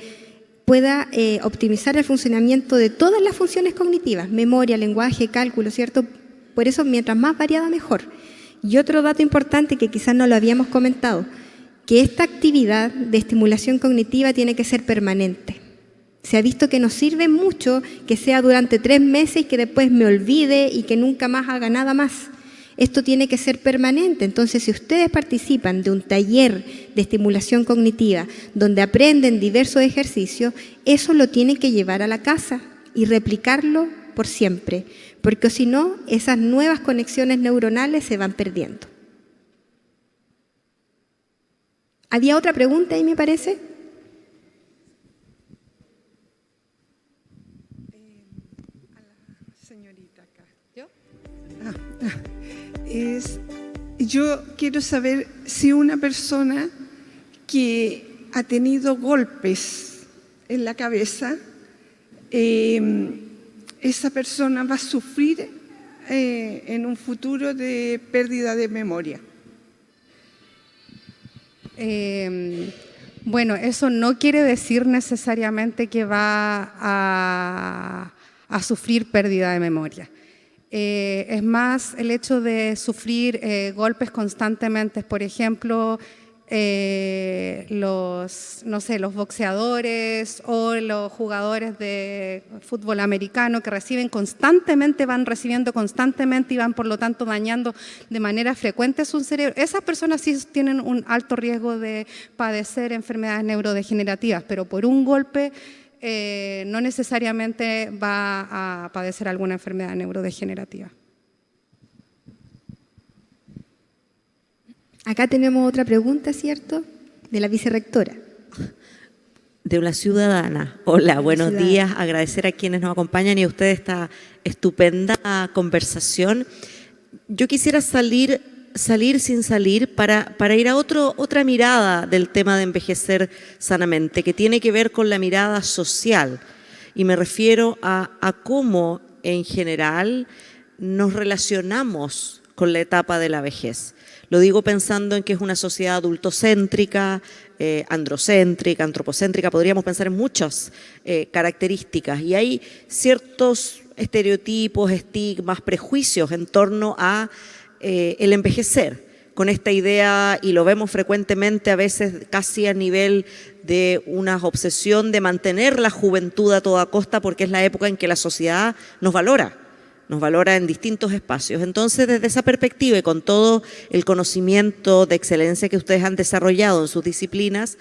pueda optimizar el funcionamiento de todas las funciones cognitivas, memoria, lenguaje, cálculo, ¿cierto? Por eso, mientras más variada, mejor. Y otro dato importante que quizás no lo habíamos comentado, que esta actividad de estimulación cognitiva tiene que ser permanente. Se ha visto que nos sirve mucho que sea durante 3 meses y que después me olvide y que nunca más haga nada más. Esto tiene que ser permanente. Entonces, si ustedes participan de un taller de estimulación cognitiva donde aprenden diversos ejercicios, eso lo tienen que llevar a la casa y replicarlo por siempre, porque si no, esas nuevas conexiones neuronales se van perdiendo. ¿Había otra pregunta ahí, me parece? Yo quiero saber si una persona que ha tenido golpes en la cabeza, esa persona va a sufrir en un futuro de pérdida de memoria. Bueno, eso no quiere decir necesariamente que va a sufrir pérdida de memoria. Es más el hecho de sufrir golpes constantemente, por ejemplo, los boxeadores o los jugadores de fútbol americano que van recibiendo constantemente y van por lo tanto dañando de manera frecuente su cerebro. Esas personas sí tienen un alto riesgo de padecer enfermedades neurodegenerativas, pero por un golpe no necesariamente va a padecer alguna enfermedad neurodegenerativa. Acá tenemos otra pregunta, ¿cierto? De la vicerrectora. De una ciudadana. Hola, buenos días. Agradecer a quienes nos acompañan y a ustedes esta estupenda conversación. Yo quisiera salir sin salir para ir a otra mirada del tema de envejecer sanamente, que tiene que ver con la mirada social. Y me refiero a cómo, en general, nos relacionamos con la etapa de la vejez. Lo digo pensando en que es una sociedad adultocéntrica, androcéntrica, antropocéntrica, podríamos pensar en muchas características. Y hay ciertos estereotipos, estigmas, prejuicios en torno a el envejecer, con esta idea, y lo vemos frecuentemente a veces casi a nivel de una obsesión de mantener la juventud a toda costa porque es la época en que la sociedad nos valora en distintos espacios. Entonces, desde esa perspectiva y con todo el conocimiento de excelencia que ustedes han desarrollado en sus disciplinas,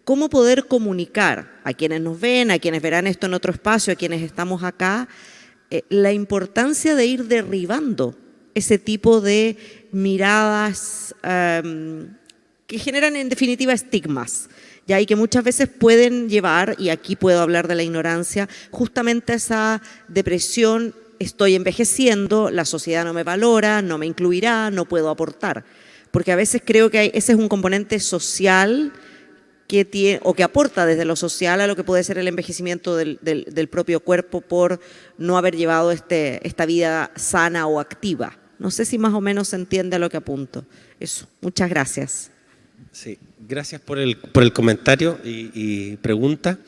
¿cómo poder comunicar a quienes nos ven, a quienes verán esto en otro espacio, a quienes estamos acá, la importancia de ir derribando ese tipo de miradas que generan en definitiva estigmas, y que muchas veces pueden llevar, y aquí puedo hablar de la ignorancia, justamente a esa depresión? Estoy envejeciendo, la sociedad no me valora, no me incluirá, no puedo aportar. Porque a veces creo que ese es un componente social que tiene, o que aporta desde lo social a lo que puede ser el envejecimiento del propio cuerpo por no haber llevado esta vida sana o activa. No sé si más o menos se entiende a lo que apunto. Eso, muchas gracias. Sí, gracias por el comentario y pregunta.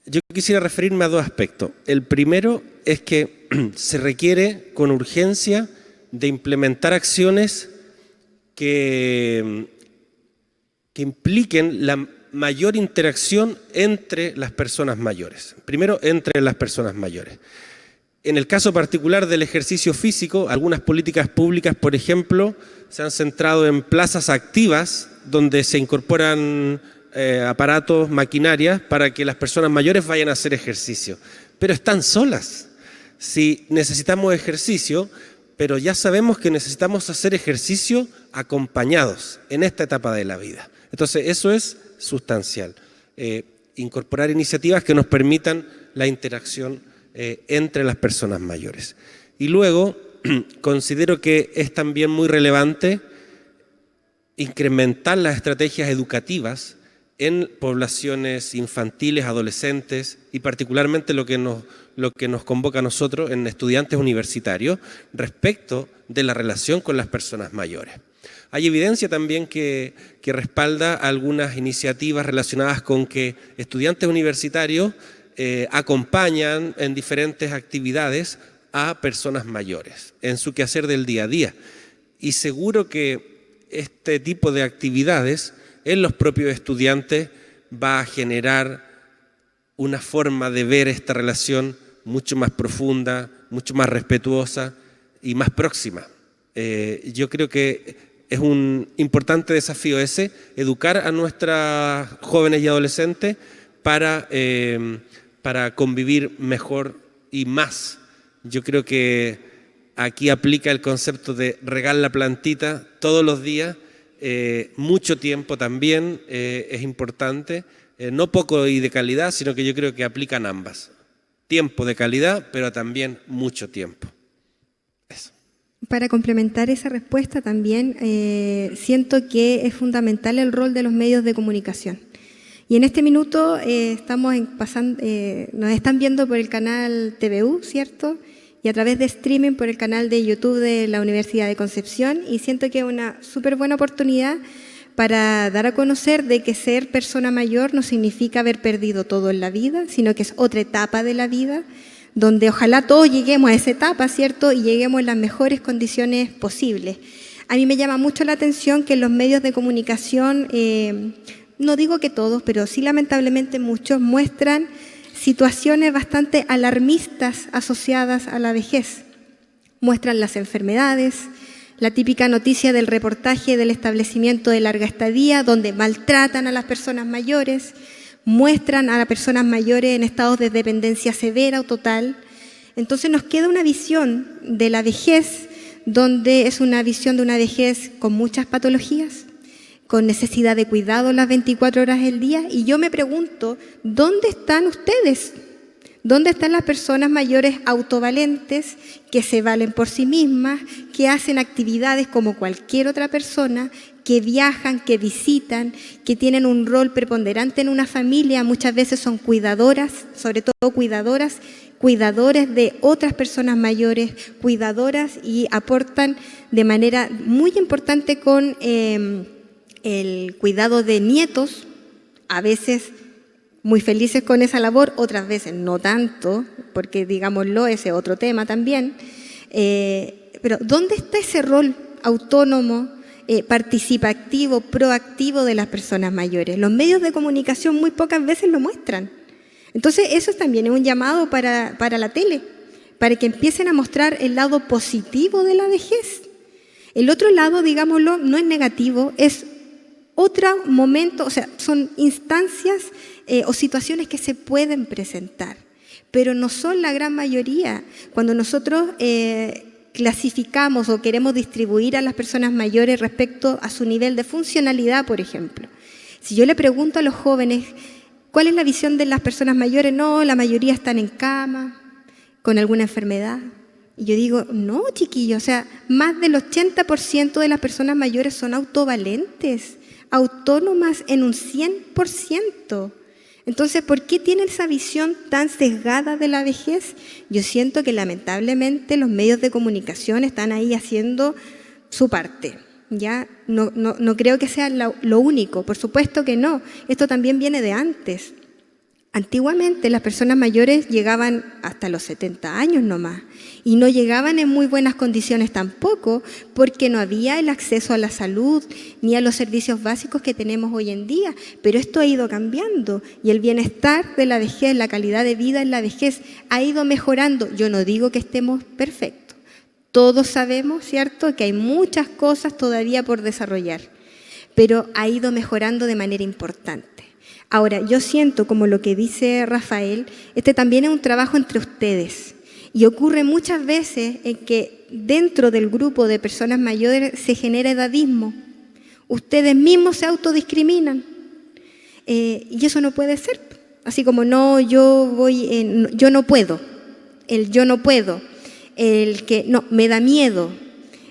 Yo quisiera referirme a dos aspectos. El primero es que se requiere con urgencia de implementar acciones que impliquen la mayor interacción entre las personas mayores. Primero, entre las personas mayores. En el caso particular del ejercicio físico, algunas políticas públicas, por ejemplo, se han centrado en plazas activas donde se incorporan aparatos, maquinarias, para que las personas mayores vayan a hacer ejercicio. Pero están solas. Si necesitamos ejercicio, pero ya sabemos que necesitamos hacer ejercicio acompañados en esta etapa de la vida. Entonces, eso es sustancial. Incorporar iniciativas que nos permitan la interacción entre las personas mayores. Y luego, considero que es también muy relevante incrementar las estrategias educativas en poblaciones infantiles, adolescentes y particularmente lo que nos convoca a nosotros en estudiantes universitarios respecto de la relación con las personas mayores. Hay evidencia también que respalda algunas iniciativas relacionadas con que estudiantes universitarios acompañan en diferentes actividades a personas mayores en su quehacer del día a día. Y seguro que este tipo de actividades en los propios estudiantes va a generar una forma de ver esta relación mucho más profunda, mucho más respetuosa y más próxima. Yo creo que es un importante desafío ese, educar a nuestras jóvenes y adolescentes para convivir mejor y más. Yo creo que aquí aplica el concepto de regar la plantita todos los días. Mucho tiempo también es importante, no poco y de calidad, sino que yo creo que aplican ambas. Tiempo de calidad, pero también mucho tiempo. Eso. Para complementar esa respuesta también, siento que es fundamental el rol de los medios de comunicación. Y en este minuto nos están viendo por el canal TVU, ¿cierto? Y a través de streaming por el canal de YouTube de la Universidad de Concepción, y siento que es una súper buena oportunidad para dar a conocer de que ser persona mayor no significa haber perdido todo en la vida, sino que es otra etapa de la vida, donde ojalá todos lleguemos a esa etapa, ¿cierto? Y lleguemos en las mejores condiciones posibles. A mí me llama mucho la atención que en los medios de comunicación, no digo que todos, pero sí lamentablemente muchos, muestran situaciones bastante alarmistas asociadas a la vejez. Muestran las enfermedades, la típica noticia del reportaje del establecimiento de larga estadía, donde maltratan a las personas mayores, muestran a las personas mayores en estados de dependencia severa o total. Entonces nos queda una visión de la vejez, donde es una visión de una vejez con muchas patologías, con necesidad de cuidado las 24 horas del día. Y yo me pregunto, ¿dónde están ustedes? ¿Dónde están las personas mayores autovalentes que se valen por sí mismas, que hacen actividades como cualquier otra persona, que viajan, que visitan, que tienen un rol preponderante en una familia? Muchas veces son cuidadoras, sobre todo cuidadores de otras personas mayores, cuidadoras, y aportan de manera muy importante con el cuidado de nietos, a veces muy felices con esa labor, otras veces no tanto, porque digámoslo, ese es otro tema también. Pero ¿dónde está ese rol autónomo, participativo, proactivo de las personas mayores? Los medios de comunicación muy pocas veces lo muestran. Entonces eso también es un llamado para la tele, para que empiecen a mostrar el lado positivo de la vejez. El otro lado, digámoslo, no es negativo, es otro momento, o sea, son instancias o situaciones que se pueden presentar, pero no son la gran mayoría. Cuando nosotros clasificamos o queremos distribuir a las personas mayores respecto a su nivel de funcionalidad, por ejemplo, si yo le pregunto a los jóvenes, ¿cuál es la visión de las personas mayores? No, la mayoría están en cama, con alguna enfermedad. Y yo digo, no, chiquillos, o sea, más del 80% de las personas mayores son autovalentes, autónomas en un 100%. Entonces, ¿por qué tienen esa visión tan sesgada de la vejez? Yo siento que lamentablemente los medios de comunicación están ahí haciendo su parte. ¿Ya? No creo que sea lo único, por supuesto que no. Esto también viene de antes. Antiguamente las personas mayores llegaban hasta los 70 años nomás y no llegaban en muy buenas condiciones tampoco, porque no había el acceso a la salud ni a los servicios básicos que tenemos hoy en día. Pero esto ha ido cambiando y el bienestar de la vejez, la calidad de vida en la vejez ha ido mejorando. Yo no digo que estemos perfectos. Todos sabemos, ¿cierto?, que hay muchas cosas todavía por desarrollar, pero ha ido mejorando de manera importante. Ahora, yo siento, como lo que dice Rafael, este también es un trabajo entre ustedes. Y ocurre muchas veces en que dentro del grupo de personas mayores se genera edadismo. Ustedes mismos se autodiscriminan. Y eso no puede ser. Así como, no, yo no puedo. El yo no puedo. El que, no, me da miedo.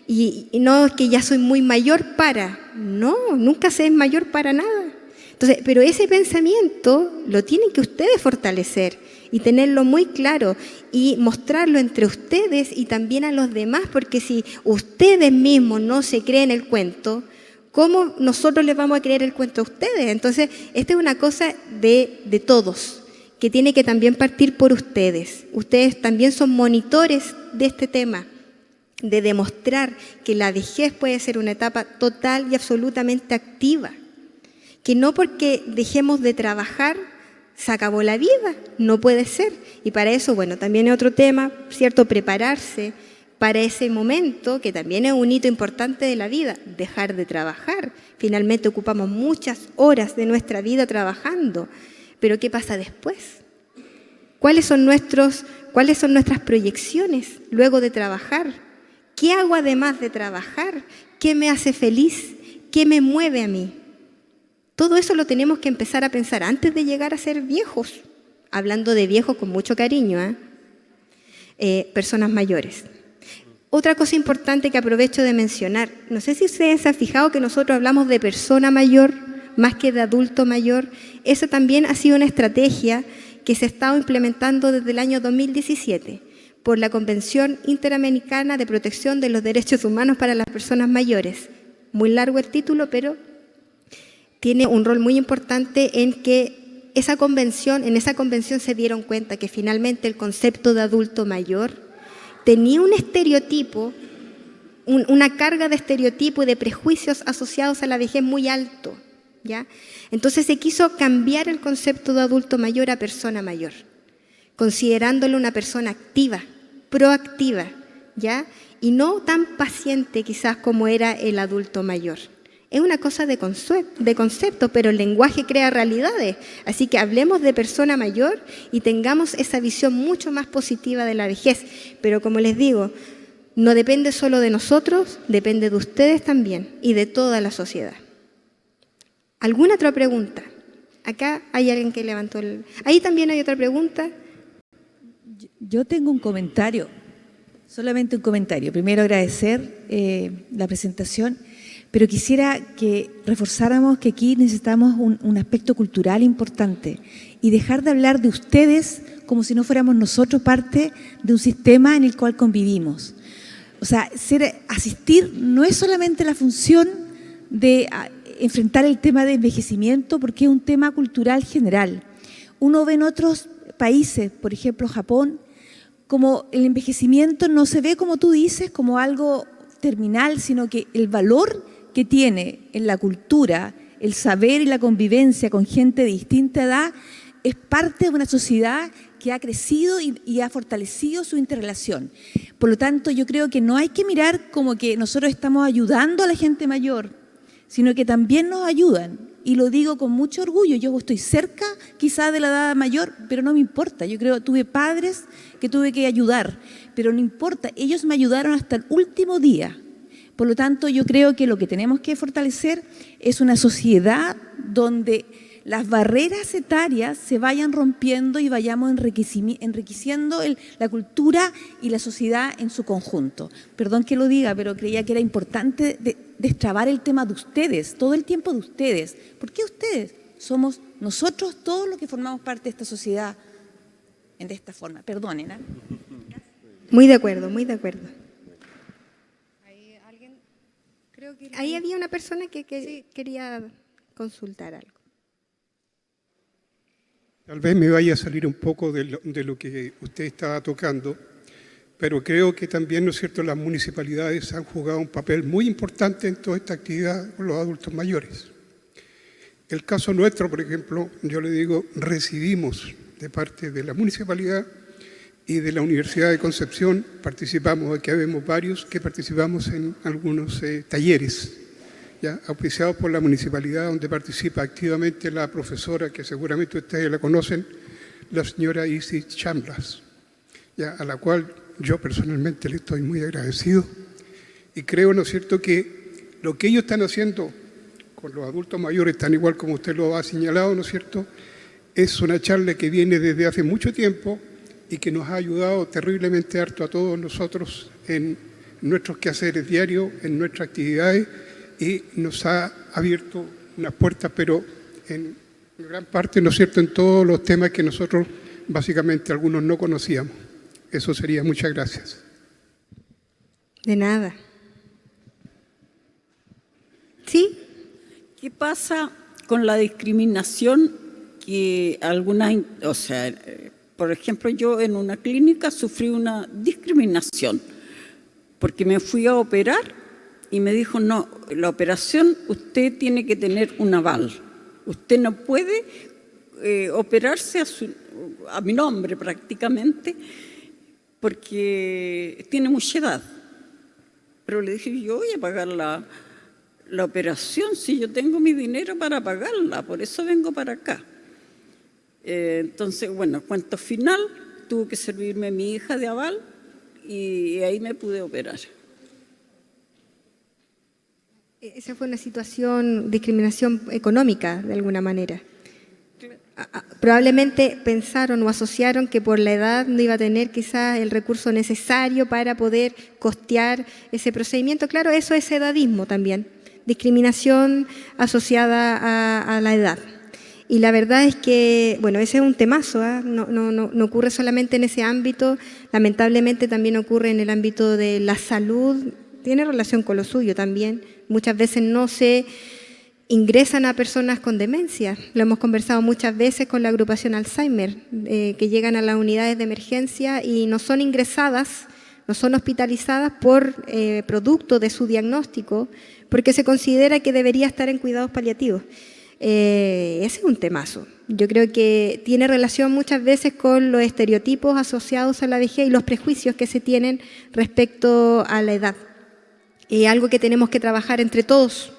Y no, es que ya soy muy mayor para. No, nunca se es mayor para nada. Entonces, pero ese pensamiento lo tienen que ustedes fortalecer y tenerlo muy claro y mostrarlo entre ustedes y también a los demás, porque si ustedes mismos no se creen el cuento, ¿cómo nosotros les vamos a creer el cuento a ustedes? Entonces, esta es una cosa de todos, que tiene que también partir por ustedes. Ustedes también son monitores de este tema, de demostrar que la vejez puede ser una etapa total y absolutamente activa. Que no porque dejemos de trabajar se acabó la vida, no puede ser. Y para eso, bueno, también es otro tema, ¿cierto? Prepararse para ese momento, que también es un hito importante de la vida, dejar de trabajar. Finalmente ocupamos muchas horas de nuestra vida trabajando, pero ¿qué pasa después? ¿Cuáles son nuestras proyecciones luego de trabajar? ¿Qué hago además de trabajar? ¿Qué me hace feliz? ¿Qué me mueve a mí? Todo eso lo tenemos que empezar a pensar antes de llegar a ser viejos, hablando de viejos con mucho cariño, personas mayores. Otra cosa importante que aprovecho de mencionar, no sé si ustedes se han fijado que nosotros hablamos de persona mayor más que de adulto mayor. Eso también ha sido una estrategia que se ha estado implementando desde el año 2017 por la Convención Interamericana de Protección de los Derechos Humanos para las Personas Mayores. Muy largo el título, pero tiene un rol muy importante en que en esa convención se dieron cuenta que finalmente el concepto de adulto mayor tenía un estereotipo, una carga de estereotipo y de prejuicios asociados a la vejez muy alto, ¿ya? Entonces se quiso cambiar el concepto de adulto mayor a persona mayor, considerándolo una persona activa, proactiva, ¿ya? Y no tan paciente quizás como era el adulto mayor. Es una cosa de concepto, pero el lenguaje crea realidades. Así que hablemos de persona mayor y tengamos esa visión mucho más positiva de la vejez. Pero como les digo, no depende solo de nosotros, depende de ustedes también y de toda la sociedad. ¿Alguna otra pregunta? Acá hay alguien que levantó el... Ahí también hay otra pregunta. Yo tengo un comentario, solamente un comentario. Primero agradecer la presentación, pero quisiera que reforzáramos que aquí necesitamos un aspecto cultural importante y dejar de hablar de ustedes como si no fuéramos nosotros parte de un sistema en el cual convivimos. O sea, asistir no es solamente la función de enfrentar el tema de envejecimiento, porque es un tema cultural general. Uno ve en otros países, por ejemplo Japón, como el envejecimiento no se ve, como tú dices, como algo terminal, sino que el valor que tiene en la cultura, el saber y la convivencia con gente de distinta edad, es parte de una sociedad que ha crecido y ha fortalecido su interrelación. Por lo tanto, yo creo que no hay que mirar como que nosotros estamos ayudando a la gente mayor, sino que también nos ayudan. Y lo digo con mucho orgullo. Yo estoy cerca quizás de la edad mayor, pero no me importa. Yo creo que tuve padres que tuve que ayudar, pero no importa. Ellos me ayudaron hasta el último día. Por lo tanto, yo creo que lo que tenemos que fortalecer es una sociedad donde las barreras etarias se vayan rompiendo y vayamos enriqueciendo la cultura y la sociedad en su conjunto. Perdón que lo diga, pero creía que era importante destrabar el tema de ustedes, todo el tiempo de ustedes. ¿Por qué ustedes? Somos nosotros todos los que formamos parte de esta sociedad de esta forma. Perdonen, ¿eh? Muy de acuerdo, muy de acuerdo. Ahí había una persona que sí quería consultar algo. Tal vez me vaya a salir un poco de lo que usted estaba tocando, pero creo que también, ¿no es cierto?, las municipalidades han jugado un papel muy importante en toda esta actividad con los adultos mayores. El caso nuestro, por ejemplo, yo le digo, recibimos de parte de la municipalidad y de la Universidad de Concepción, participamos, aquí vemos varios que participamos en algunos talleres, ¿ya?, auspiciados por la municipalidad, donde participa activamente la profesora, que seguramente ustedes la conocen, la señora Isis Chamblas, ¿ya?, a la cual yo personalmente le estoy muy agradecido. Y creo, ¿no es cierto?, que lo que ellos están haciendo con los adultos mayores, tan igual como usted lo ha señalado, ¿no es cierto?, es una charla que viene desde hace mucho tiempo y que nos ha ayudado terriblemente harto a todos nosotros en nuestros quehaceres diarios, en nuestras actividades, y nos ha abierto unas puertas, pero en gran parte, ¿no es cierto?, en todos los temas que nosotros básicamente algunos no conocíamos. Eso sería. Muchas gracias. De nada. ¿Sí? ¿Qué pasa con la discriminación que algunas, o sea, por ejemplo, yo en una clínica sufrí una discriminación porque me fui a operar y me dijo, no, la operación usted tiene que tener un aval. Usted no puede operarse a mi nombre prácticamente porque tiene mucha edad. Pero le dije, yo voy a pagar la operación si yo tengo mi dinero para pagarla, por eso vengo para acá. Entonces, bueno, cuento final, tuvo que servirme mi hija de aval y ahí me pude operar. Esa fue una situación, discriminación económica, de alguna manera. Probablemente pensaron o asociaron que por la edad no iba a tener quizás el recurso necesario para poder costear ese procedimiento. Claro, eso es edadismo también, discriminación asociada a la edad. Y la verdad es que, bueno, ese es un temazo, ¿eh? No ocurre solamente en ese ámbito, lamentablemente también ocurre en el ámbito de la salud, tiene relación con lo suyo también. Muchas veces no se ingresan a personas con demencia. Lo hemos conversado muchas veces con la agrupación Alzheimer, que llegan a las unidades de emergencia y no son ingresadas, no son hospitalizadas por producto de su diagnóstico, porque se considera que debería estar en cuidados paliativos. Ese es un temazo. Yo creo que tiene relación muchas veces con los estereotipos asociados a la vejez y los prejuicios que se tienen respecto a la edad. Algo que tenemos que trabajar entre todos.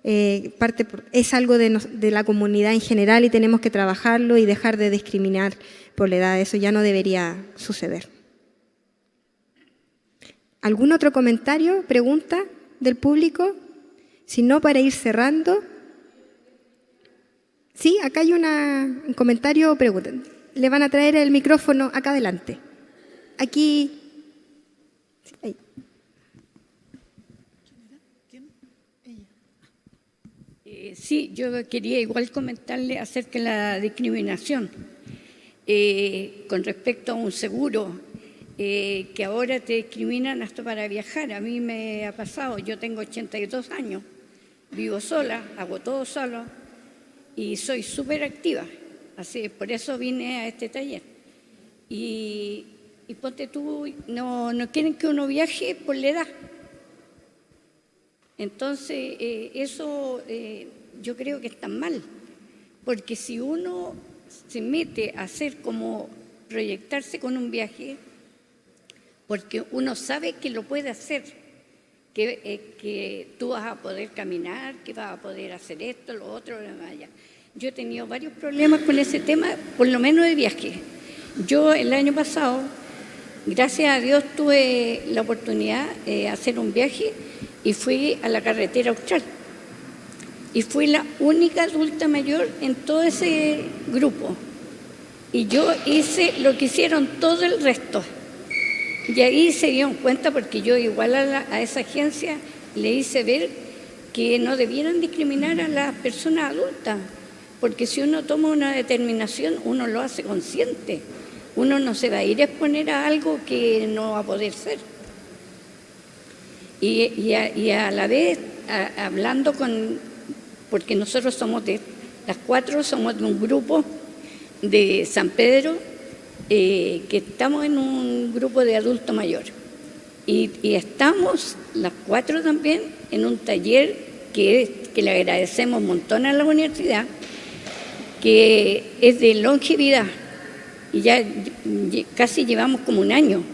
Es algo de la comunidad en general y tenemos que trabajarlo y dejar de discriminar por la edad. Eso ya no debería suceder. ¿Algún otro comentario, pregunta del público? Si no, para ir cerrando. Sí, acá hay un comentario o pregunta. Le van a traer el micrófono acá adelante. Aquí. Ahí. Sí, yo quería igual comentarle acerca de la discriminación con respecto a un seguro que ahora te discriminan hasta para viajar. A mí me ha pasado, yo tengo 82 años, vivo sola, hago todo solo y soy súper activa, así, por eso vine a este taller. Y ponte tú, no quieren que uno viaje por la edad. Entonces, eso yo creo que está mal, porque si uno se mete a hacer como proyectarse con un viaje, porque uno sabe que lo puede hacer, que tú vas a poder caminar, que vas a poder hacer esto, lo otro, lo demás. Yo he tenido varios problemas con ese tema, por lo menos de viaje. Yo el año pasado, gracias a Dios, tuve la oportunidad de hacer un viaje y fui a la carretera austral. Y fui la única adulta mayor en todo ese grupo. Y yo hice lo que hicieron todo el resto. Y ahí se dieron cuenta, porque yo igual a esa agencia le hice ver que no debieran discriminar a las personas adultas, porque si uno toma una determinación, uno lo hace consciente. Uno no se va a ir a exponer a algo que no va a poder ser. Y a la vez, hablando porque nosotros somos las cuatro somos de un grupo de San Pedro, que estamos en un grupo de adultos mayores. Y estamos las cuatro también en un taller que le agradecemos un montón a la universidad, que es de longevidad. Y ya casi llevamos como un año.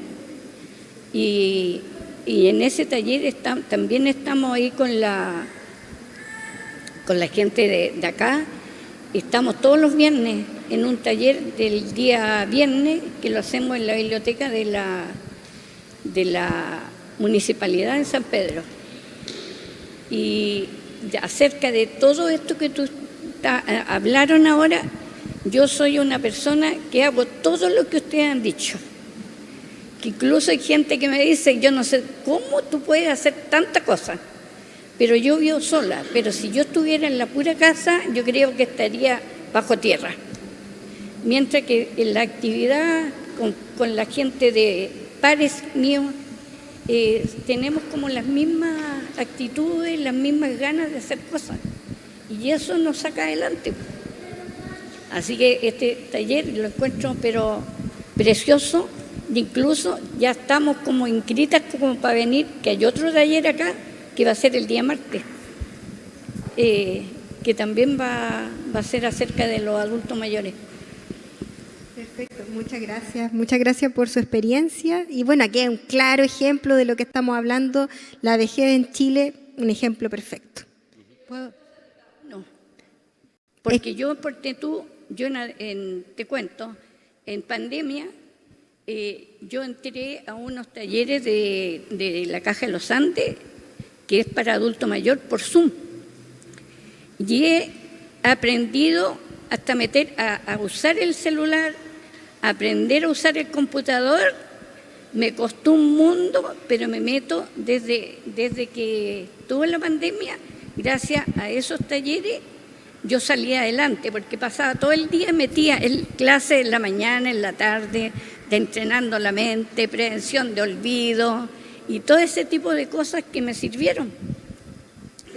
Y en ese taller también estamos ahí con la gente de acá. Estamos todos los viernes en un taller del día viernes, que lo hacemos en la biblioteca de la Municipalidad de San Pedro. Y acerca de todo esto que hablaron ahora, yo soy una persona que hago todo lo que ustedes han dicho. Que incluso hay gente que me dice, yo no sé cómo tú puedes hacer tanta cosa, pero yo vivo sola. Pero si yo estuviera en la pura casa, yo creo que estaría bajo tierra. Mientras que en la actividad con la gente de pares míos, tenemos como las mismas actitudes, las mismas ganas de hacer cosas. Y eso nos saca adelante. Así que este taller lo encuentro pero precioso. Incluso ya estamos como inscritas como para venir, que hay otro taller acá que va a ser el día martes, que también va a ser acerca de los adultos mayores. Perfecto, muchas gracias. Muchas gracias por su experiencia. Y bueno, aquí hay un claro ejemplo de lo que estamos hablando, la vejez en Chile, un ejemplo perfecto. ¿Puedo? No, porque te cuento, en pandemia, yo entré a unos talleres de la Caja de los Andes, que es para adulto mayor, por Zoom. Y he aprendido hasta a usar el celular, aprender a usar el computador. Me costó un mundo, pero me meto desde que tuve la pandemia, gracias a esos talleres. Yo salía adelante porque pasaba todo el día metía en clases en la mañana, en la tarde, de entrenando la mente, prevención de olvido y todo ese tipo de cosas que me sirvieron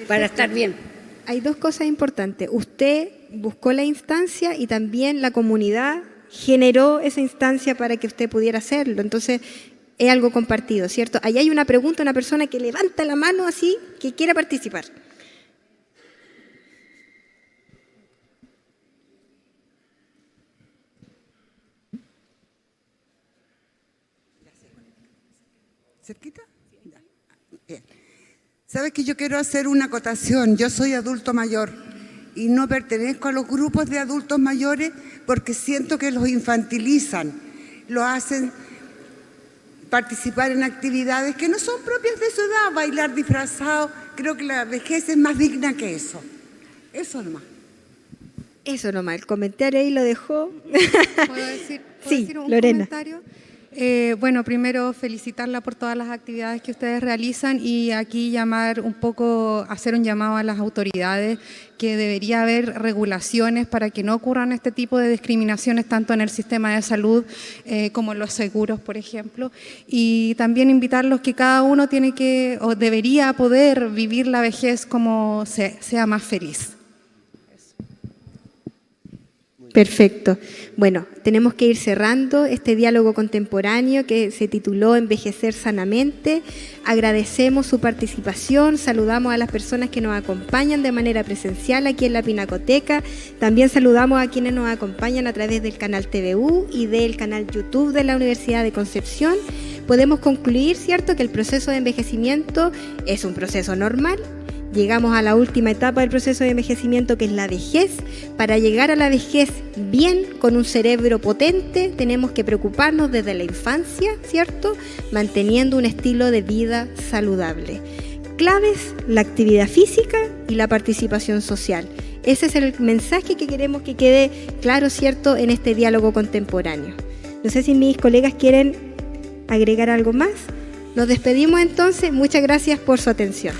para estar bien. Hay dos cosas importantes. Usted buscó la instancia y también la comunidad generó esa instancia para que usted pudiera hacerlo. Entonces, es algo compartido, ¿cierto? Ahí hay una pregunta, una persona que levanta la mano así, que quiera participar. ¿Cerquita? Bien. ¿Sabes que yo quiero hacer una acotación? Yo soy adulto mayor y no pertenezco a los grupos de adultos mayores porque siento que los infantilizan, los hacen participar en actividades que no son propias de su edad, bailar disfrazado. Creo que la vejez es más digna que eso. Eso nomás. Eso nomás, el comentario ahí lo dejó. ¿Puedo decir un Lorena. comentario? Bueno, primero felicitarla por todas las actividades que ustedes realizan y aquí hacer un llamado a las autoridades que debería haber regulaciones para que no ocurran este tipo de discriminaciones tanto en el sistema de salud como en los seguros, por ejemplo, y también invitarlos que cada uno tiene que o debería poder vivir la vejez como sea más feliz. Perfecto. Bueno, tenemos que ir cerrando este diálogo contemporáneo que se tituló Envejecer sanamente. Agradecemos su participación, saludamos a las personas que nos acompañan de manera presencial aquí en la Pinacoteca. También saludamos a quienes nos acompañan a través del canal TVU y del canal YouTube de la Universidad de Concepción. Podemos concluir, ¿cierto?, que el proceso de envejecimiento es un proceso normal. Llegamos a la última etapa del proceso de envejecimiento, que es la vejez. Para llegar a la vejez bien, con un cerebro potente, tenemos que preocuparnos desde la infancia, ¿cierto?, manteniendo un estilo de vida saludable. Claves: la actividad física y la participación social. Ese es el mensaje que queremos que quede claro, ¿cierto?, en este diálogo contemporáneo. No sé si mis colegas quieren agregar algo más. Nos despedimos entonces. Muchas gracias por su atención.